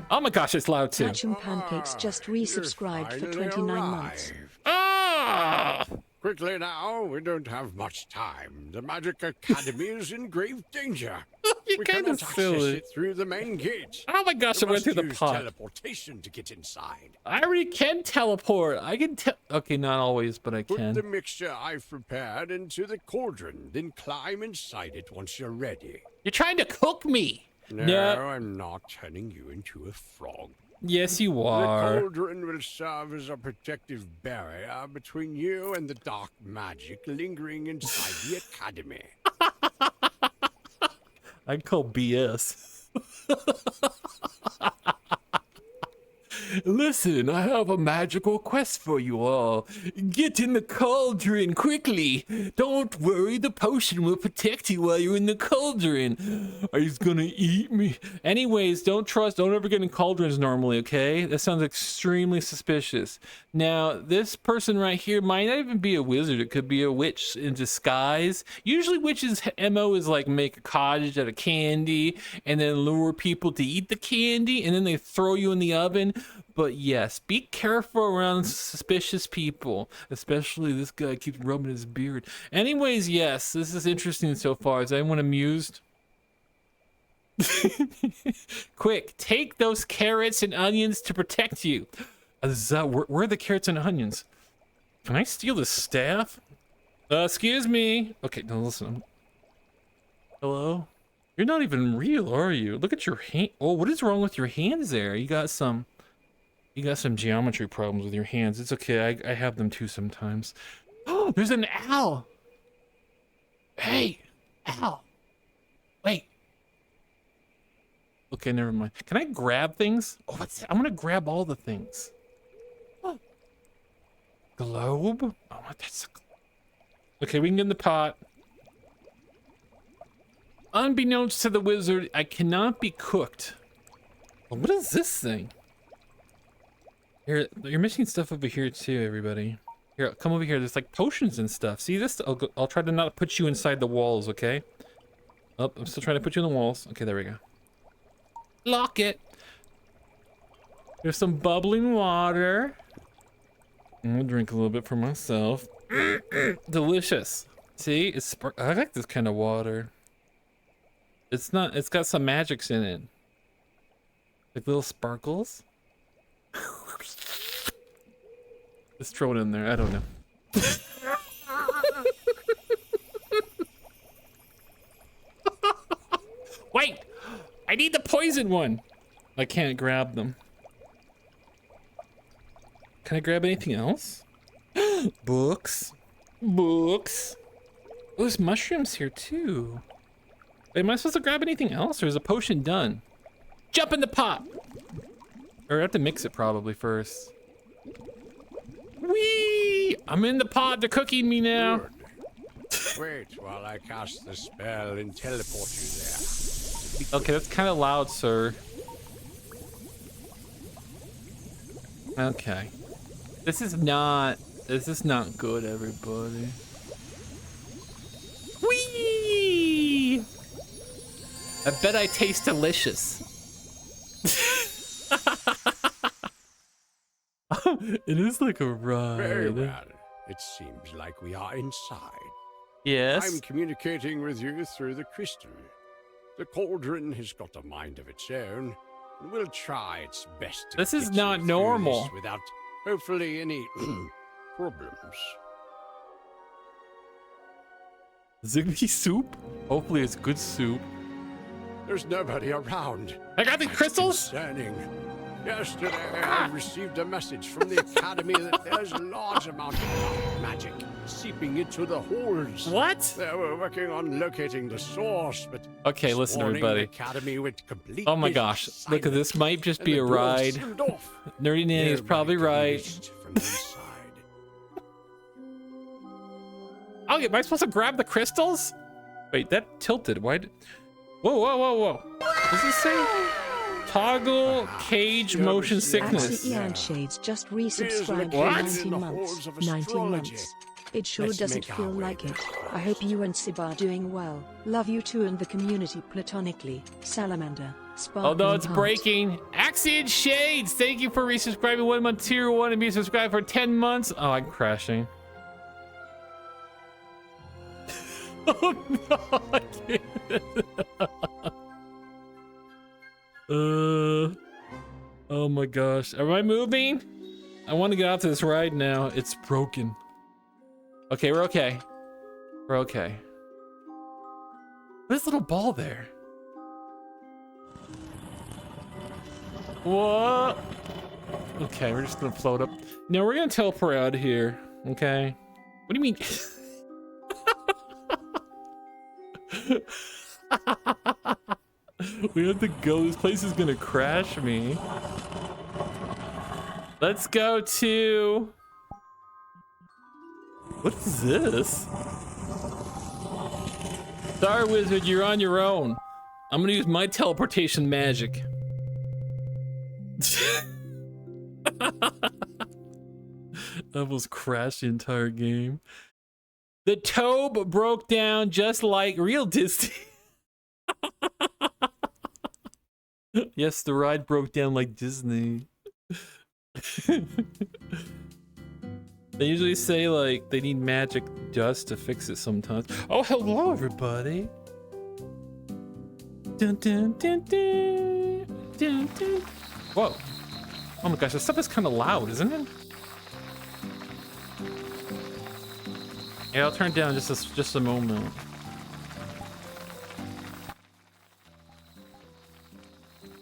Oh my gosh, it's loud too. Catch 'em Pancakes just resubscribed for 29 months. Ah! Quickly now, we don't have much time. The Magic Academy is in grave danger. You We kind of cannot access silly. it through the main gate. Oh my gosh, I We went through must the use pot. teleportation to get inside. I already can teleport. I can okay, not always, but I Put can. the mixture I've prepared into the cauldron, then climb inside it once you're ready. You're trying to cook me. No, I'm not turning you into a frog. Yes, you The are. cauldron will serve as a protective barrier between you and the dark magic lingering inside the academy. I call BS. Listen, I have a magical quest for you all. Get in the cauldron quickly. Don't worry, the potion will protect you while you're in the cauldron. Are you gonna eat me? Anyways, don't ever get in cauldrons normally, okay? That sounds extremely suspicious. Now, this person right here might not even be a wizard. It could be a witch in disguise. Usually witches' MO is like make a cottage out of candy and then lure people to eat the candy and then they throw you in the oven. But yes, be careful around suspicious people, especially this guy keeps rubbing his beard. Anyways, yes, this is interesting so far. Is anyone amused? Quick, take those carrots and onions to protect you. Where are the carrots and onions? Can I steal the staff? Excuse me. Okay, no, listen. Hello? You're not even real, are you? Look at your hand. Oh, what is wrong with your hands there? You got some geometry problems with your hands. It's okay. I have them too sometimes. Oh, there's an owl. Hey, owl. Wait. Okay, never mind. Can I grab things? Oh, I'm gonna grab all the things. Oh. Globe? Oh, that's. Okay, we can get in the pot. Unbeknownst to the wizard, I cannot be cooked. Oh, what is this thing? Here, you're missing stuff over here too, everybody. Here, come over here. There's like potions and stuff. See this? I'll try to not put you inside the walls, okay? Oh, I'm still trying to put you in the walls. Okay, there we go. Lock it. There's some bubbling water. I'm gonna drink a little bit for myself. Delicious. See, it's I like this kind of water. It's got some magics in it. Like little sparkles. Let's throw it in there. I don't know. Wait! I need the poison one! I can't grab them. Can I grab anything else? Books. Books. Oh, there's mushrooms here too. Wait, am I supposed to grab anything else or is a potion done? Jump in the pot! Or I have to mix it probably first. Whee! I'm in the pot, they're cooking me now. Good. Wait while I cast the spell and teleport you there. Okay, that's kind of loud, sir. Okay. This is not good, everybody. Whee! I bet I taste delicious. It is like a ride. Very well. It seems like we are inside. Yes. I'm communicating with you through the crystal. The cauldron has got a mind of its own, and will try its best to This is get not you through normal. this without, hopefully, any problems. Ziggbee soup? Hopefully it's good soup. There's nobody around. I got the That's crystals? concerning. Yesterday, I received a message from the academy that there's a large amount of dark magic seeping into the halls. What? They were working on locating the source, but Okay, this listen, morning, everybody. The academy went completely Oh my gosh. Look at this. Might just silent, be a and the doors ride. sealed off. Nerdy Nanny is Nobody probably could be right. reached from inside. Oh, am I supposed to grab the crystals? Wait, that tilted. Why? Whoa, whoa, whoa, whoa. What does it say? Toggle cage motion sickness. Axie and Shades just resubscribed for What? 19 months. 19 months. It sure Let's doesn't make our feel way like it. there. I hope you and Sib are doing well. Love you too and the community platonically. Salamander. Although it's Sparkling Heart. breaking. Axion Shades, thank you for resubscribing 1 month tier 1 and being subscribed for 10 months. Oh, I'm crashing. Oh no, I can't. Oh my gosh. Am I moving? I want to get off this ride now. It's broken. Okay, we're okay. We're okay. This little ball there. What? Okay, we're just gonna float up. No, we're gonna teleport out of here. Okay. What do you mean? We have to go. This place is gonna crash me. Let's go to... What is this? Star Wizard, you're on your own. I'm gonna use my teleportation magic. I almost crashed the entire game. The Tobe broke down just like real Disney. Yes, the ride broke down like Disney. They usually say like they need magic dust to fix it sometimes. Oh, hello everybody. Dun, dun, dun, dun, dun, dun. Whoa. Oh my gosh, this stuff is kind of loud, isn't it? Yeah, I'll turn it down just a moment.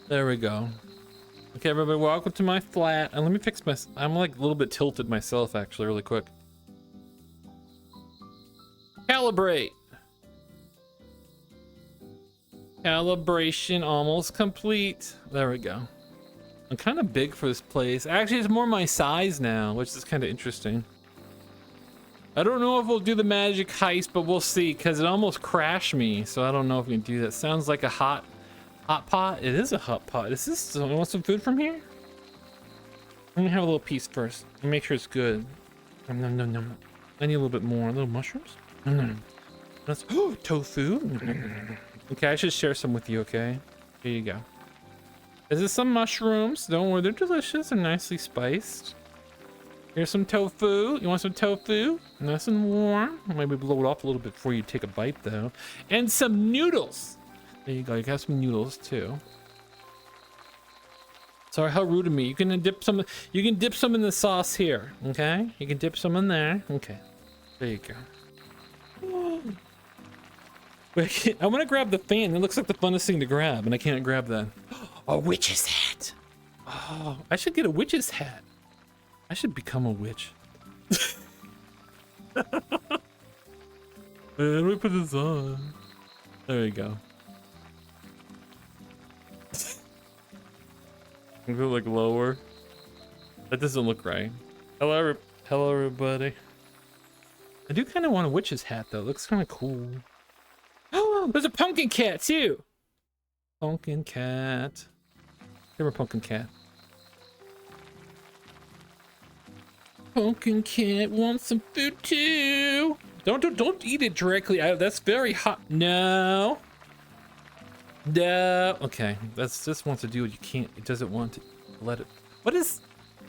There we go. Okay, everybody, welcome to my flat. And let me fix my... I'm like a little bit tilted myself, actually, really quick. Calibrate. Calibration almost complete. There we go. I'm kind of big for this place. Actually, it's more my size now, which is kind of interesting. I don't know if we'll do the magic heist, but we'll see, because it almost crashed me, so I don't know if we can do that. Sounds like a hot pot. It is a hot pot. Is this... You want some food from here? Let me have a little piece first and make sure it's good. Nom, nom, nom. I need a little bit more. Little mushrooms? That's... Oh, tofu? Okay, I should share some with you, okay? Here you go. This is some mushrooms. Don't worry, they're delicious and nicely spiced. Here's some tofu. You want some tofu? Nice and warm. Maybe blow it off a little bit before you take a bite, though. And some noodles. There you go. You got some noodles too. Sorry, how rude of me. You can dip some. You can dip some in the sauce here. Okay. You can dip some in there. Okay. There you go. Wait, I want to grab the fan. It looks like the funnest thing to grab, and I can't grab that. A witch's hat. Oh, I should get a witch's hat. I should become a witch. How do I put this on? There you go. I'm gonna like lower. That doesn't look right. Hello, everybody. I do kind of want a witch's hat though. It looks kind of cool. Oh, there's a pumpkin cat too. Pumpkin cat. Give her a pumpkin cat. Pumpkin cat wants some food too. Don't eat it directly. That's very hot. No. No. Okay. That's just wants to do what you can't. It doesn't want to let it. What is?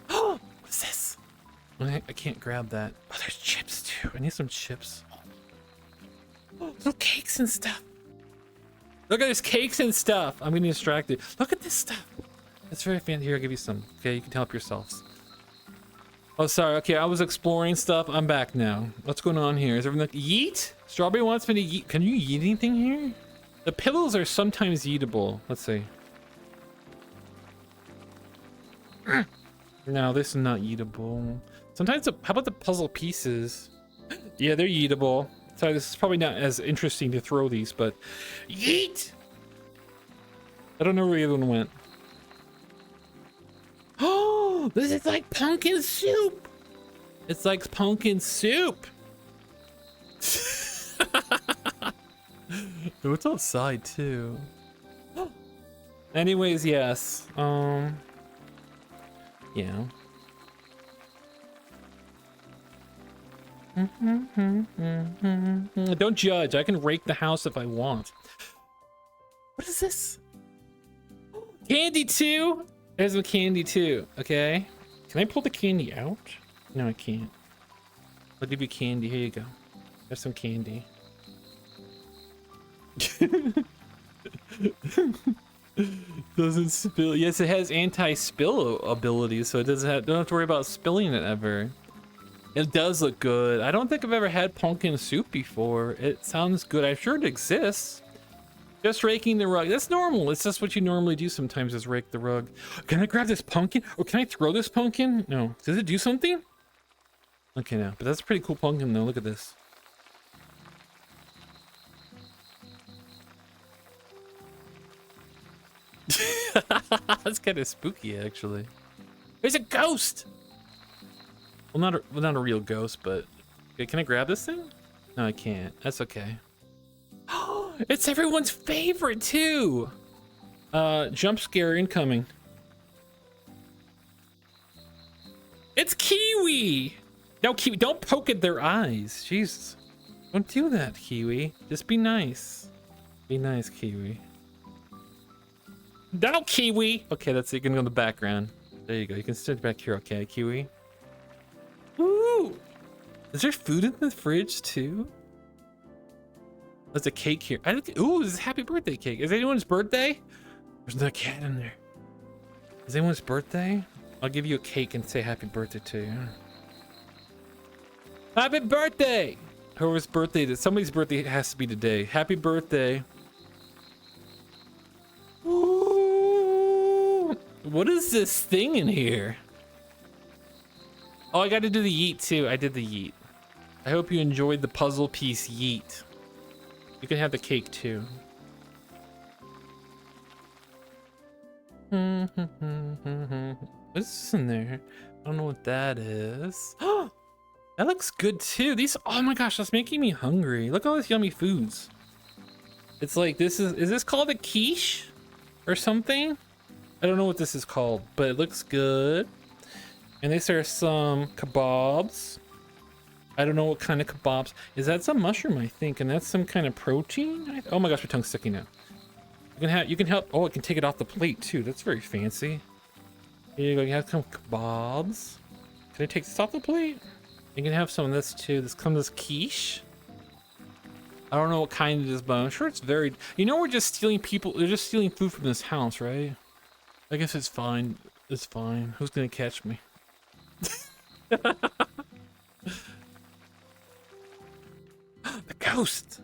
Oh, what is this? I can't grab that. Oh, there's chips too. I need some chips. Oh, little cakes and stuff. Look at this cakes and stuff. I'm getting distracted. Look at this stuff. It's very fancy. Here, I'll give you some. Okay, you can help yourselves. Oh, sorry. Okay, I was exploring stuff. I'm back now. What's going on here? Is everything like yeet? Strawberry wants me to yeet. Can you yeet anything here? The pillows are sometimes eatable. Let's see. No, this is not eatable. Sometimes, how about the puzzle pieces? Yeah, they're eatable. Sorry, this is probably not as interesting to throw these, but yeet! I don't know where the other one went. Oh, this is like pumpkin soup. It's like pumpkin soup. It's outside too. Anyways, yes. Yeah. Don't judge. I can rake the house if I want. What is this? Candy too? There's some candy too. Okay. Can I pull the candy out? No, I can't. I'll give you candy. Here you go. There's some candy. Doesn't spill. Yes, it has anti-spill abilities, so it doesn't have, don't have to worry about spilling it ever. It does look good. I don't think I've ever had pumpkin soup before. It sounds good. I'm sure it exists. Just raking the rug. That's normal. It's just what you normally do sometimes is rake the rug. Can I grab this pumpkin? Or can I throw this pumpkin? No. Does it do something? Okay, no. But that's a pretty cool pumpkin though. Look at this. That's kind of spooky actually. There's a ghost. Well, not a real ghost, but okay, can I grab this thing? No, I can't. That's okay. It's everyone's favorite too. Jump scare incoming. It's Kiwi. No, Kiwi, don't poke at their eyes. Jesus, don't do that, Kiwi. Just be nice. Be nice, Kiwi. No, Kiwi. Okay, that's it. You can go in the background. There you go. You can sit back here, okay, Kiwi. Ooh. Is there food in the fridge too? There's a cake here. Ooh, this is a happy birthday cake. Is anyone's birthday? There's no cat in there. Is anyone's birthday? I'll give you a cake and say happy birthday to you. Happy birthday! Whoever's birthday it is. Somebody's birthday has to be today. Happy birthday. Ooh. What is this thing in here? Oh, I got to do the yeet too. I did the yeet. I hope you enjoyed the puzzle piece yeet. You can have the cake too. What's this in there? I don't know what that is. That looks good too. These, oh my gosh, that's making me hungry. Look at all these yummy foods. It's like, is this called a quiche or something? I don't know what this is called, but it looks good. And these are some kebabs. I don't know what kind of kebabs. Is that some mushroom, I think? And that's some kind of protein? Oh my gosh, my tongue's sticking now. You can help. Oh, I can take it off the plate too. That's very fancy. Here you go. You have some kebabs. Can I take this off the plate? You can have some of this too. This comes as quiche. I don't know what kind it is, but I'm sure it's very. You know, we're just stealing people. They're just stealing food from this house, right? I guess it's fine. It's fine. Who's gonna catch me? The ghost.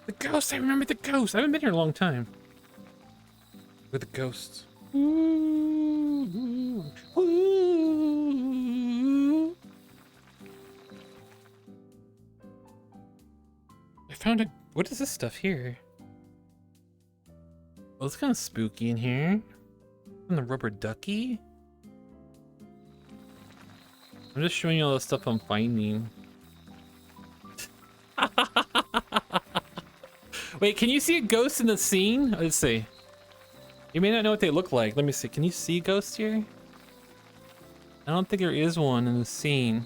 The ghost. I remember the ghost. I haven't been here a long time. With the ghosts. Ooh, ooh. I found a. What is this stuff here? Well, it's kind of spooky in here. And the rubber ducky. I'm just showing you all the stuff I'm finding. Wait, can you see a ghost in the scene? Let's see. You may not know what they look like. Let me see. Can you see ghosts here? I don't think there is one in the scene.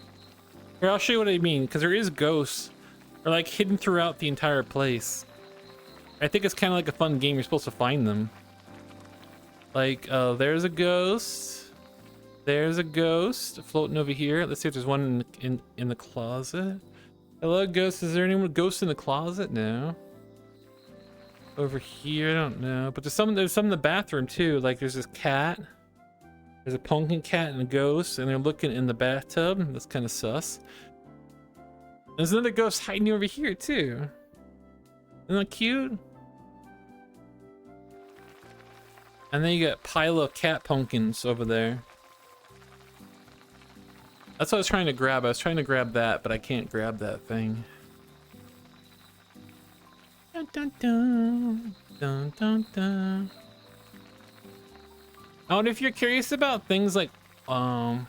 Here, I'll show you what I mean, because there is ghosts. They're like hidden throughout the entire place. I think it's kind of like a fun game. You're supposed to find them. Like, there's a ghost. There's a ghost floating over here. Let's see if there's one in the closet. Hello, ghost. Is there anyone ghost in the closet? No. Over here, I don't know. But there's some in the bathroom too. Like there's this cat. There's a pumpkin cat and a ghost, and they're looking in the bathtub. That's kind of sus. There's another ghost hiding over here too. Isn't that cute? And then you got a pile of cat pumpkins over there. That's what I was trying to grab. I was trying to grab that, but I can't grab that thing. Dun, dun, dun, dun, dun, dun. Oh, and if you're curious about things like, I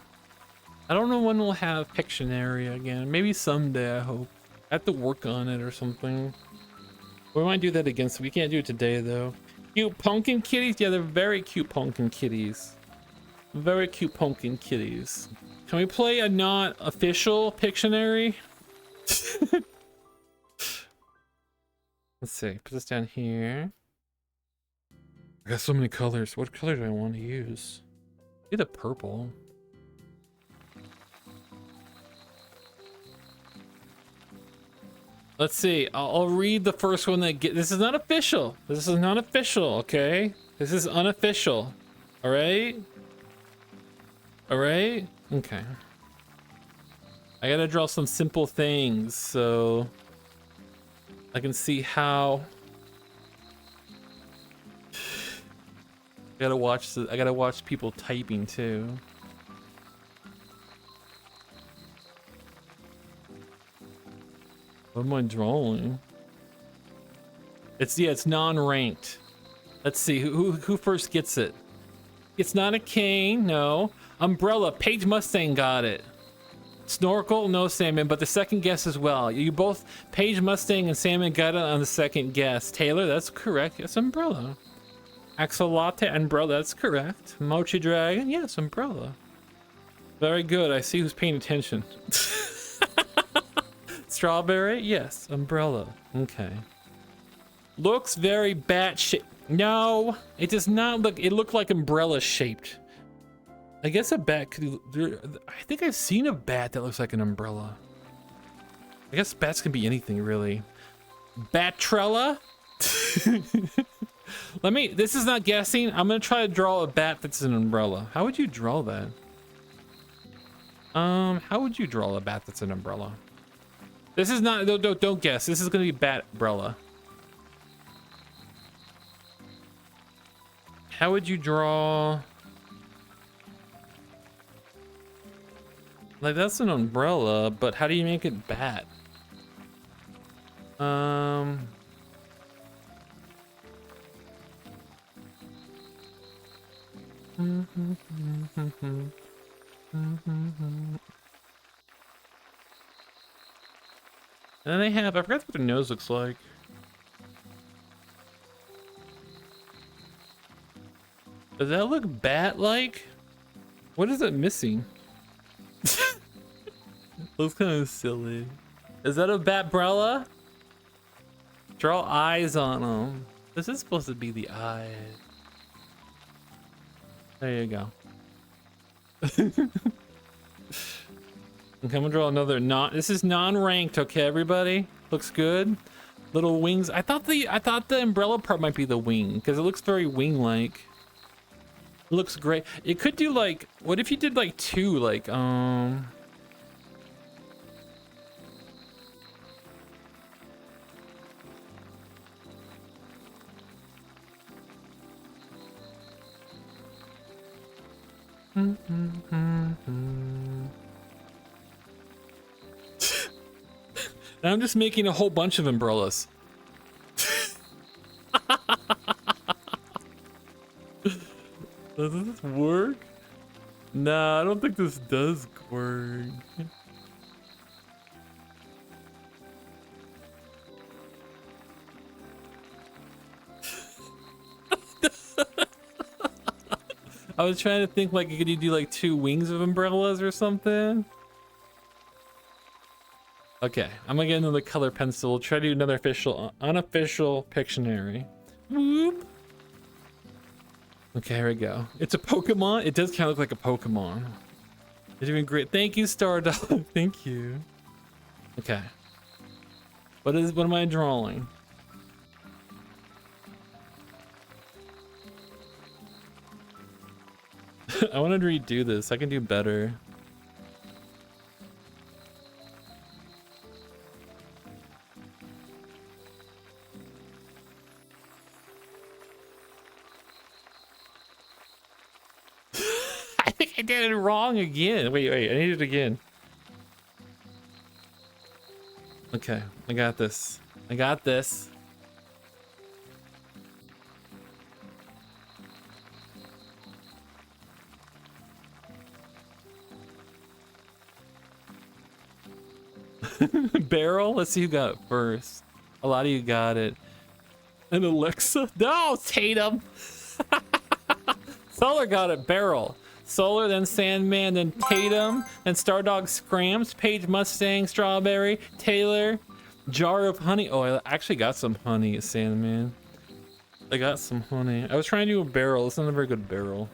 don't know when we'll have Pictionary again. Maybe someday, I hope. I have to work on it or something. We might do that again, so we can't do it today, though. Cute pumpkin kitties? Yeah, they're very cute pumpkin kitties. Very cute pumpkin kitties. Can we play a not official Pictionary? Let's see. Put this down here. I got so many colors. What color do I want to use? Do the purple. Let's see. I'll read the first one that this is not official. This is not official, okay? This is unofficial. All right? All right? Okay. I gotta draw some simple things so I can see how. I gotta watch people typing too. What am I drawing? It's non-ranked. Let's see who first gets it. It's not a cane, no. Umbrella, Paige Mustang got it. Snorkel, no salmon, but the second guess as well. You both, Paige Mustang and salmon got it on the second guess. Taylor, that's correct. Yes, umbrella. Axolotl, umbrella, that's correct. Mochi Dragon, yes, umbrella. Very good. I see who's paying attention. Strawberry, yes, umbrella. Okay. Looks very bat shaped. No, it does not look. It looked like umbrella shaped. I guess a bat could. I think I've seen a bat that looks like an umbrella. I guess bats can be anything, really. Batrella? Let me. This is not guessing. I'm gonna try to draw a bat that's an umbrella. How would you draw that? How would you draw a bat that's an umbrella? This is not. Don't guess. This is gonna be bat umbrella. How would you draw? Like, that's an umbrella, but how do you make it bat? And then they have, I forgot what their nose looks like. Does that look bat-like? What is it missing? Looks kind of silly. Is that a batbrella? Draw eyes on them. This is supposed to be the eyes. There you go. Okay, I'm gonna draw another this is non-ranked, okay, everybody? Looks good. Little wings. I thought the umbrella part might be the wing, because it looks very wing-like. It looks great. It could do like, what if you did like two, like I'm just making a whole bunch of umbrellas. Does this work? Nah, I don't think this does work. I was trying to think, like, could you do like two wings of umbrellas or something? Okay, I'm gonna get another color pencil. We'll try to do another unofficial Pictionary. Whoop. Okay, here we go. It's a Pokemon. It does kind of look like a Pokemon. You're doing great. Thank you, Stardog. Thank you. Okay. What am I drawing? I want to redo this. I can do better. I think I did it wrong again. Wait, I need it again. Okay, I got this. I got this. Barrel? Let's see who got it first. A lot of you got it. And Alexa? No, Tatum! Solar got it. Barrel. Solar, then Sandman, then Tatum, then Stardog Scramps, Paige Mustang, Strawberry, Taylor, Jar of Honey. Oh, I actually got some honey at Sandman. I got some honey. I was trying to do a barrel. It's not a very good barrel.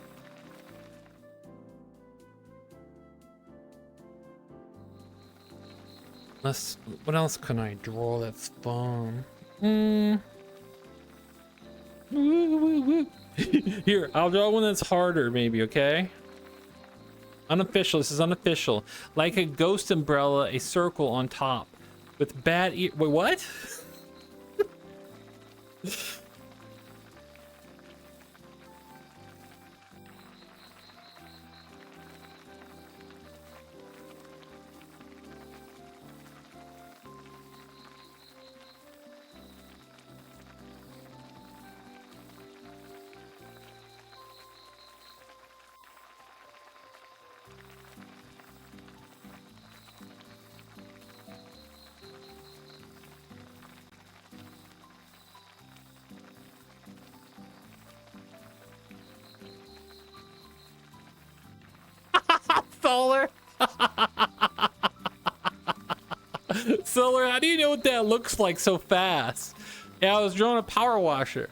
What else can I draw that's fun? Here, I'll draw one that's harder, maybe, okay? Unofficial, this is unofficial. Like a ghost umbrella, a circle on top. With bad ear. Wait, what? Solar. Solar, how do you know what that looks like so fast? Yeah, I was drawing a power washer.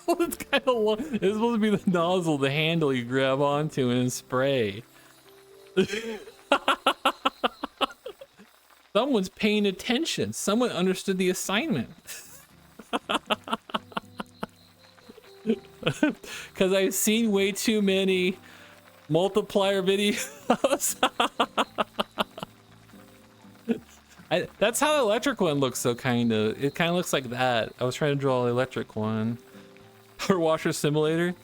It's kind of long. It's supposed to be the nozzle, the handle you grab onto and spray. Someone's paying attention. Someone understood the assignment. Because I've seen way too many multiplier videos. That's how the electric one looks, though, kind of. It kind of looks like that. I was trying to draw the electric one. Power washer simulator.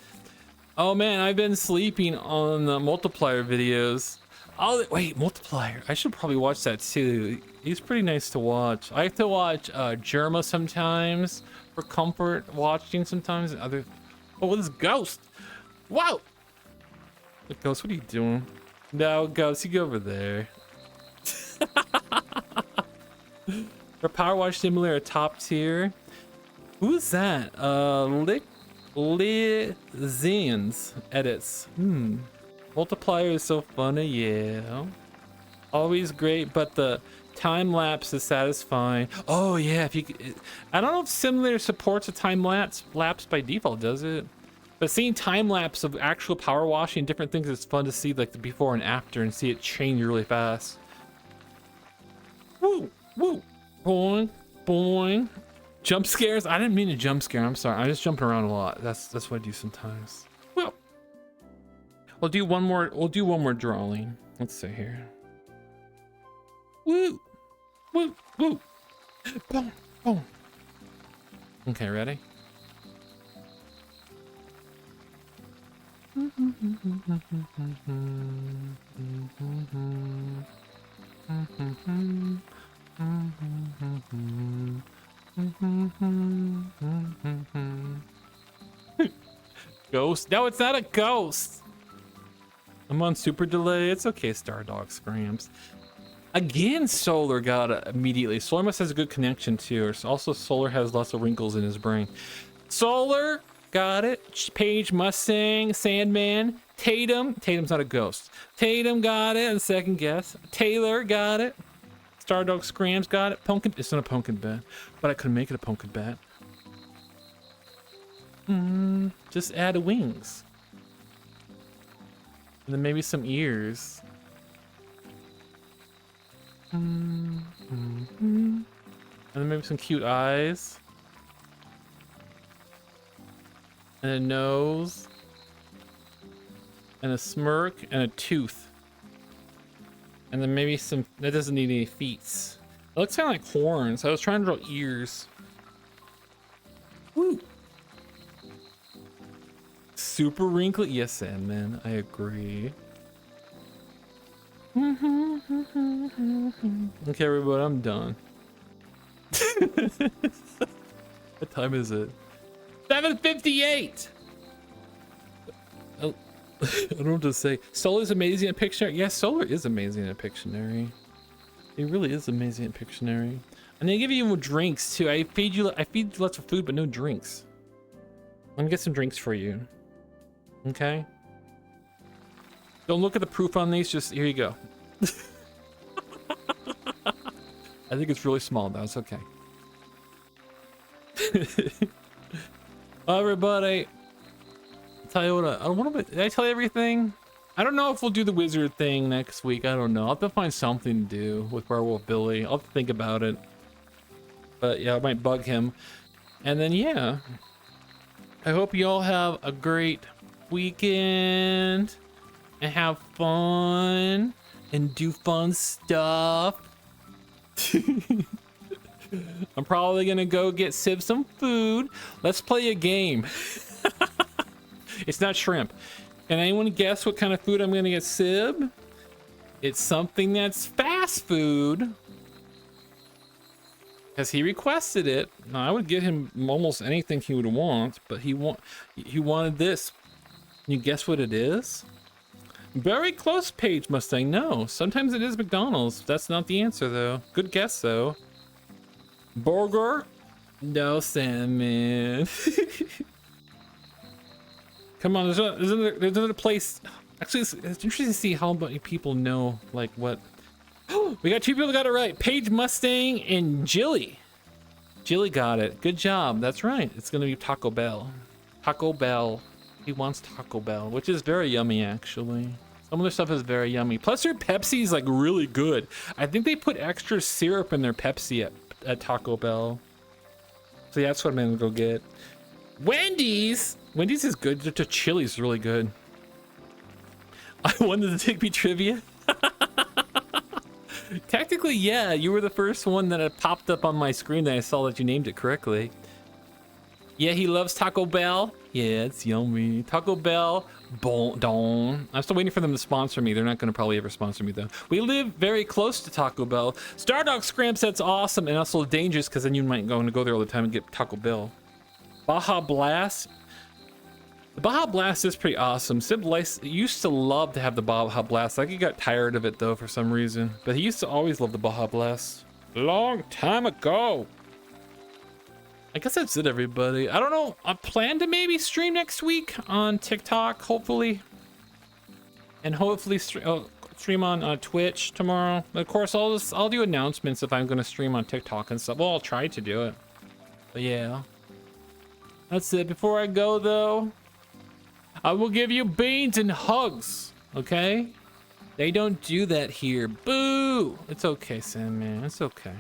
Oh man, I've been sleeping on the multiplier videos. Oh wait, multiplier. I should probably watch that too. He's pretty nice to watch. I have to watch Germa sometimes for comfort watching sometimes. And other. Oh, this ghost. Wow. The ghost, what are you doing? No, ghost, you go over there. For power wash simulator, top tier. Who's that? Lizin's edits. Multiplier is so funny, yeah. Always great, but the time lapse is satisfying. Oh yeah, if you, I don't know if simulator supports a time lapse by default, does it? But seeing time lapse of actual power washing different things is fun to see, like the before and after, and see it change really fast. Woo, woo, boing, boing. Jump scares? I didn't mean to jump scare. I'm sorry. I'm just jumping around a lot. That's what I do sometimes. Well, we'll do one more. We'll do one more drawing. Let's see here. Woo, woo, woo. Boom, boom. Okay, ready? Ghost? No, it's not a ghost. I'm on super delay. It's okay, Stardog Scrams. Again, Solar got it immediately. Solar must has a good connection too. Also, Solar has lots of wrinkles in his brain. Solar got it. Paige, Mustang, Sandman, Tatum. Tatum's not a ghost. Tatum got it. And second guess. Taylor got it. Stardog Scrams got it. Pumpkin. It's not a pumpkin bat, but I could make it a pumpkin bat. Just add wings. And then maybe some ears. And then maybe some cute eyes. And a nose. And a smirk and a tooth. And then maybe some, that doesn't need any feet. It looks kind of like horns. I was trying to draw ears. Woo. Super wrinkly. Yes, Sandman, I agree. Okay, everybody, I'm done. What time is it? 7:58. Oh. I don't know what to say. Solar's amazing at Pictionary. Yes, Solar is amazing at Pictionary. He really is amazing at Pictionary. And they give you more drinks too. I feed you lots of food, but no drinks. Let me get some drinks for you. Okay. Don't look at the proof on these. Just here you go. I think it's really small though. It's okay. Well, everybody. Tell you what, did I tell you everything? I don't know if we'll do the wizard thing next week. I don't know. I'll have to find something to do with Werewolf Billy. I'll have to think about it. But yeah, I might bug him. And then yeah, I hope you all have a great weekend and have fun and do fun stuff. I'm probably gonna go get Civ some food. Let's play a game. It's not shrimp. Can anyone guess what kind of food I'm gonna get Sib? It's something that's fast food. Because he requested it. Now, I would get him almost anything he would want, but he wanted this. Can you guess what it is? Very close, Paige Mustang. No, sometimes it is McDonald's. That's not the answer though. Good guess though. Burger? No, Sandman. Come on, there's another place. Actually, it's interesting to see how many people know, like, what. We got 2 people that got it right. Paige Mustang and Jilly. Jilly got it. Good job. That's right. It's going to be Taco Bell. Taco Bell. He wants Taco Bell, which is very yummy, actually. Some of their stuff is very yummy. Plus, their Pepsi is, like, really good. I think they put extra syrup in their Pepsi at Taco Bell. So yeah, that's what I'm going to go get. Wendy's. Wendy's is good. The chili's really good. I won the Ziggbee trivia. Technically, yeah, you were the first one that had popped up on my screen that I saw that you named it correctly. Yeah, he loves Taco Bell. Yeah, it's yummy. Taco Bell. Bon don. I'm still waiting for them to sponsor me. They're not going to probably ever sponsor me, though. We live very close to Taco Bell. Stardog Scramps, that's awesome and also dangerous because then you might go there all the time and get Taco Bell. Baja Blast. The Baja Blast is pretty awesome. Sid used to love to have the Baja Blast. Like, he got tired of it, though, for some reason. But he used to always love the Baja Blast. Long time ago. I guess that's it, everybody. I don't know. I plan to maybe stream next week on TikTok, hopefully. And hopefully stream on Twitch tomorrow. Of course, I'll do announcements if I'm going to stream on TikTok and stuff. Well, I'll try to do it. But yeah. That's it. Before I go, though, I will give you beans and hugs, okay? They don't do that here. Boo! It's okay, Sandman. It's okay.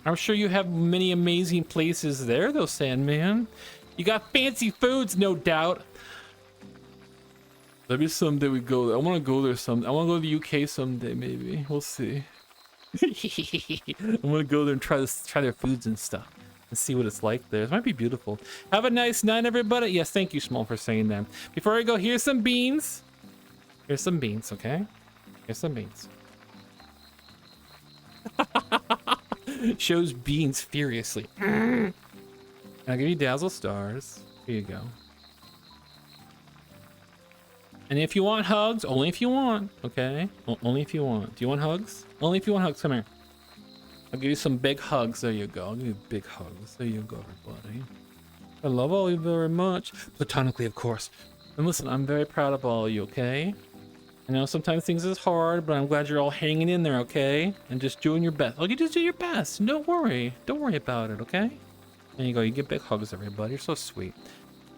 I'm sure you have many amazing places there, though, Sandman. You got fancy foods, no doubt. Maybe someday we go there. I want to go there someday. I want to go to the UK someday, maybe. We'll see. I want to go there and try their foods and stuff. And see what it's like there. It might be beautiful. Have a nice night, everybody. Yes, thank you, Small, for saying that. Before I go, here's some beans. Here's some beans, okay? Here's some beans. Shows beans furiously. I'll give you Dazzle Stars. Here you go. And if you want hugs, only if you want, okay? Only if you want. Do you want hugs? Only if you want hugs. Come here. I'll give you some big hugs. There you go. I'll give you big hugs. There you go, everybody. I love all of you very much. Platonically, of course. And listen, I'm very proud of all of you, okay? I know sometimes things is hard, but I'm glad you're all hanging in there, okay? And just doing your best. Oh, you just do your best. Don't worry. Don't worry about it, okay? There you go. You get big hugs, everybody. You're so sweet.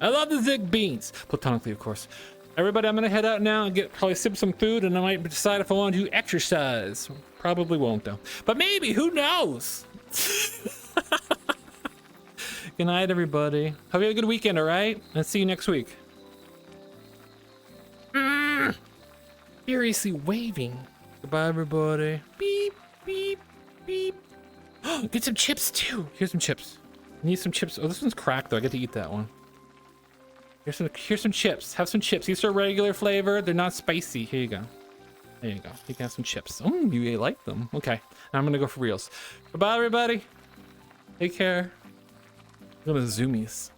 I love the Zig Beans. Platonically, of course. Everybody, I'm going to head out now and probably sip some food, and I might decide if I want to do exercise. Probably won't, though. But maybe. Who knows? Good night, everybody. Hope you have a good weekend, all right? Let's see you next week. Furiously waving. Goodbye, everybody. Beep, beep, beep. Get some chips, too. Here's some chips. I need some chips. Oh, this one's cracked, though. I get to eat that one. Here's some chips. Have some chips. These are regular flavor. They're not spicy. Here you go. There you go. You can have some chips. Oh, you really like them. Okay. Now I'm going to go for reals. Goodbye, everybody. Take care. Look at the zoomies.